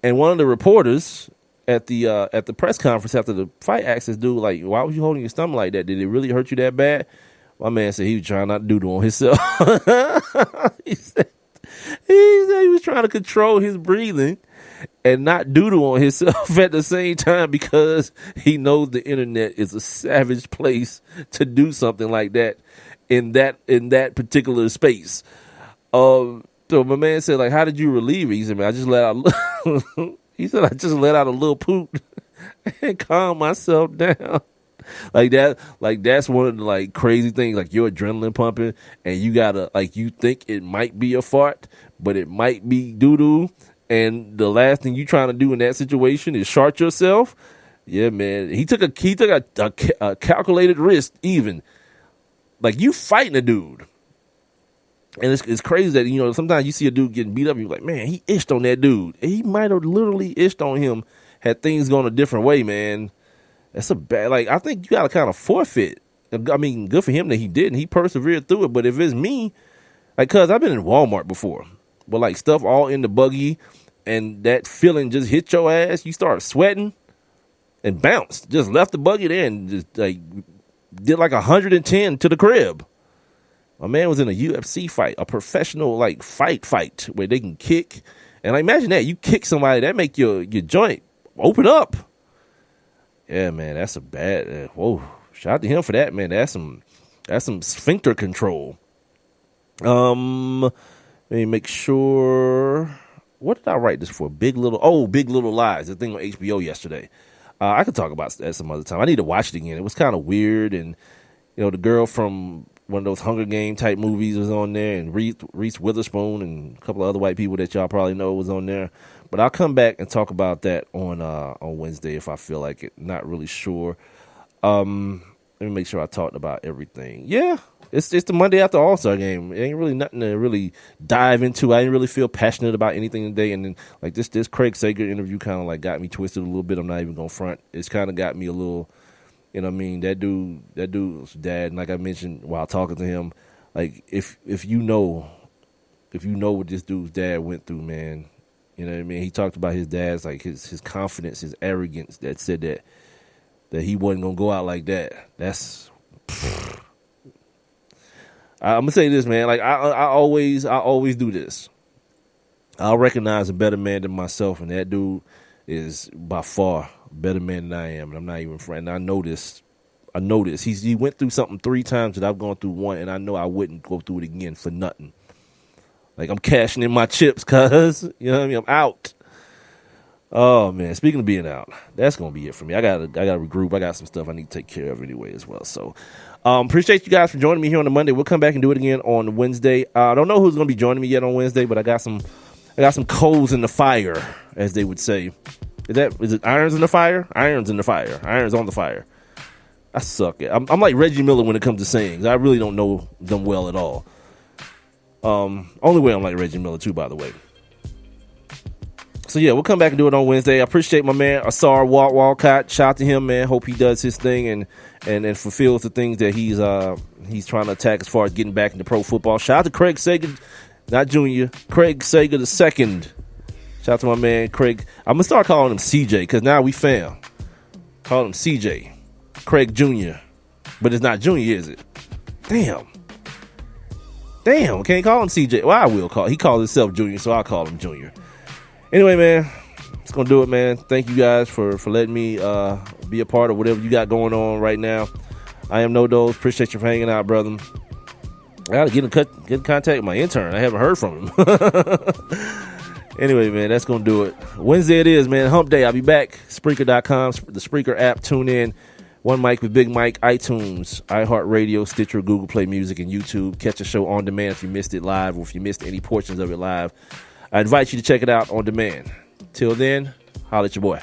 And one of the reporters at the press conference after the fight asked this dude, like, why was you holding your stomach like that? Did it really hurt you that bad? My man said he was trying not to doodle on himself. He said he was trying to control his breathing and not doodle on himself at the same time because he knows the internet is a savage place to do something like that in that particular space. So my man said, like, how did you relieve it? He said, man, I just let out I just let out a little poop and calm myself down. Like that's one of the like crazy things, like your adrenaline pumping and you gotta, like, you think it might be a fart, but it might be doo-doo. And the last thing you trying to do in that situation is shart yourself. Yeah, man. He took a calculated risk even. Like, you fighting a dude. And it's crazy that, sometimes you see a dude getting beat up and you're like, man, he itched on that dude. And he might have literally itched on him had things gone a different way, man. That's a bad, like, I think you got to kind of forfeit. I mean, good for him that he didn't. He persevered through it. But if it's me, like, cuz I've been in Walmart before, but like stuff all in the buggy and that feeling just hit your ass, you start sweating and bounced. Just left the buggy there and just like did like 110 to the crib. My man was in a UFC fight, a professional like fight where they can kick. And I imagine that you kick somebody, that make your joint open up. Yeah, man, that's a bad. Whoa, shout out to him for that, man. That's some sphincter control. Let me make sure. What did I write this for? Big Little Lies. The thing on HBO yesterday. I could talk about that some other time. I need to watch it again. It was kind of weird, and the girl from one of those Hunger Game type movies was on there, and Reese Witherspoon and a couple of other white people that y'all probably know was on there. But I'll come back and talk about that on Wednesday if I feel like it. Not really sure. Let me make sure I talked about everything. Yeah, it's the Monday after All-Star game. It ain't really nothing to really dive into. I didn't really feel passionate about anything today. And then like this Craig Sager interview kind of like got me twisted a little bit. I'm not even gonna front. It's kind of got me a little. You know what I mean? That dude's dad, and like I mentioned while talking to him, like if you know what this dude's dad went through, man, you know what I mean? He talked about his dad's like his confidence, his arrogance that said that he wasn't gonna go out like that. That's I'm gonna say this, man. Like I always do this. I'll recognize a better man than myself, and that dude is by far a better man than I am, and I'm not even friend. I know this. He went through something 3 times that I've gone through one, and I know I wouldn't go through it again for nothing. Like, I'm cashing in my chips, cuz, you know what I mean? I'm out. Oh man, speaking of being out, that's gonna be it for me. I gotta regroup. I got some stuff I need to take care of anyway as well. So appreciate you guys for joining me here on the Monday. We'll come back and do it again on Wednesday. I don't know who's gonna be joining me yet on Wednesday, but I got some coals in the fire, as they would say. Is it irons in the fire? Irons in the fire. Irons on the fire. I suck. I'm like Reggie Miller when it comes to sayings. I really don't know them well at all. Only way I'm like Reggie Miller too, by the way. So yeah, we'll come back and do it on Wednesday. I appreciate my man Ausar Walcott. Shout out to him, man. Hope he does his thing and fulfills the things that he's trying to attack as far as getting back into pro football. Shout out to Craig Sager, not Junior. Craig Sager II. Shout out to my man Craig. I'm gonna start calling him CJ because now we fam. Call him CJ. Craig Jr. But it's not Junior, is it? Damn, can't call him CJ. Well, I will call. He calls himself Junior, so I'll call him Junior. Anyway, man, it's gonna do it, man. Thank you guys for letting me be a part of whatever you got going on right now. I am No Dose. Appreciate you for hanging out, brother. I gotta get in contact with my intern. I haven't heard from him. Anyway, man, that's gonna do it. Wednesday it is, man. Hump day. I'll be back. Spreaker.com, the Spreaker app. Tune in. One Mic with Big Mike, iTunes, iHeartRadio, Stitcher, Google Play Music, and YouTube. Catch the show on demand if you missed it live or if you missed any portions of it live. I invite you to check it out on demand. Till then, holla at your boy.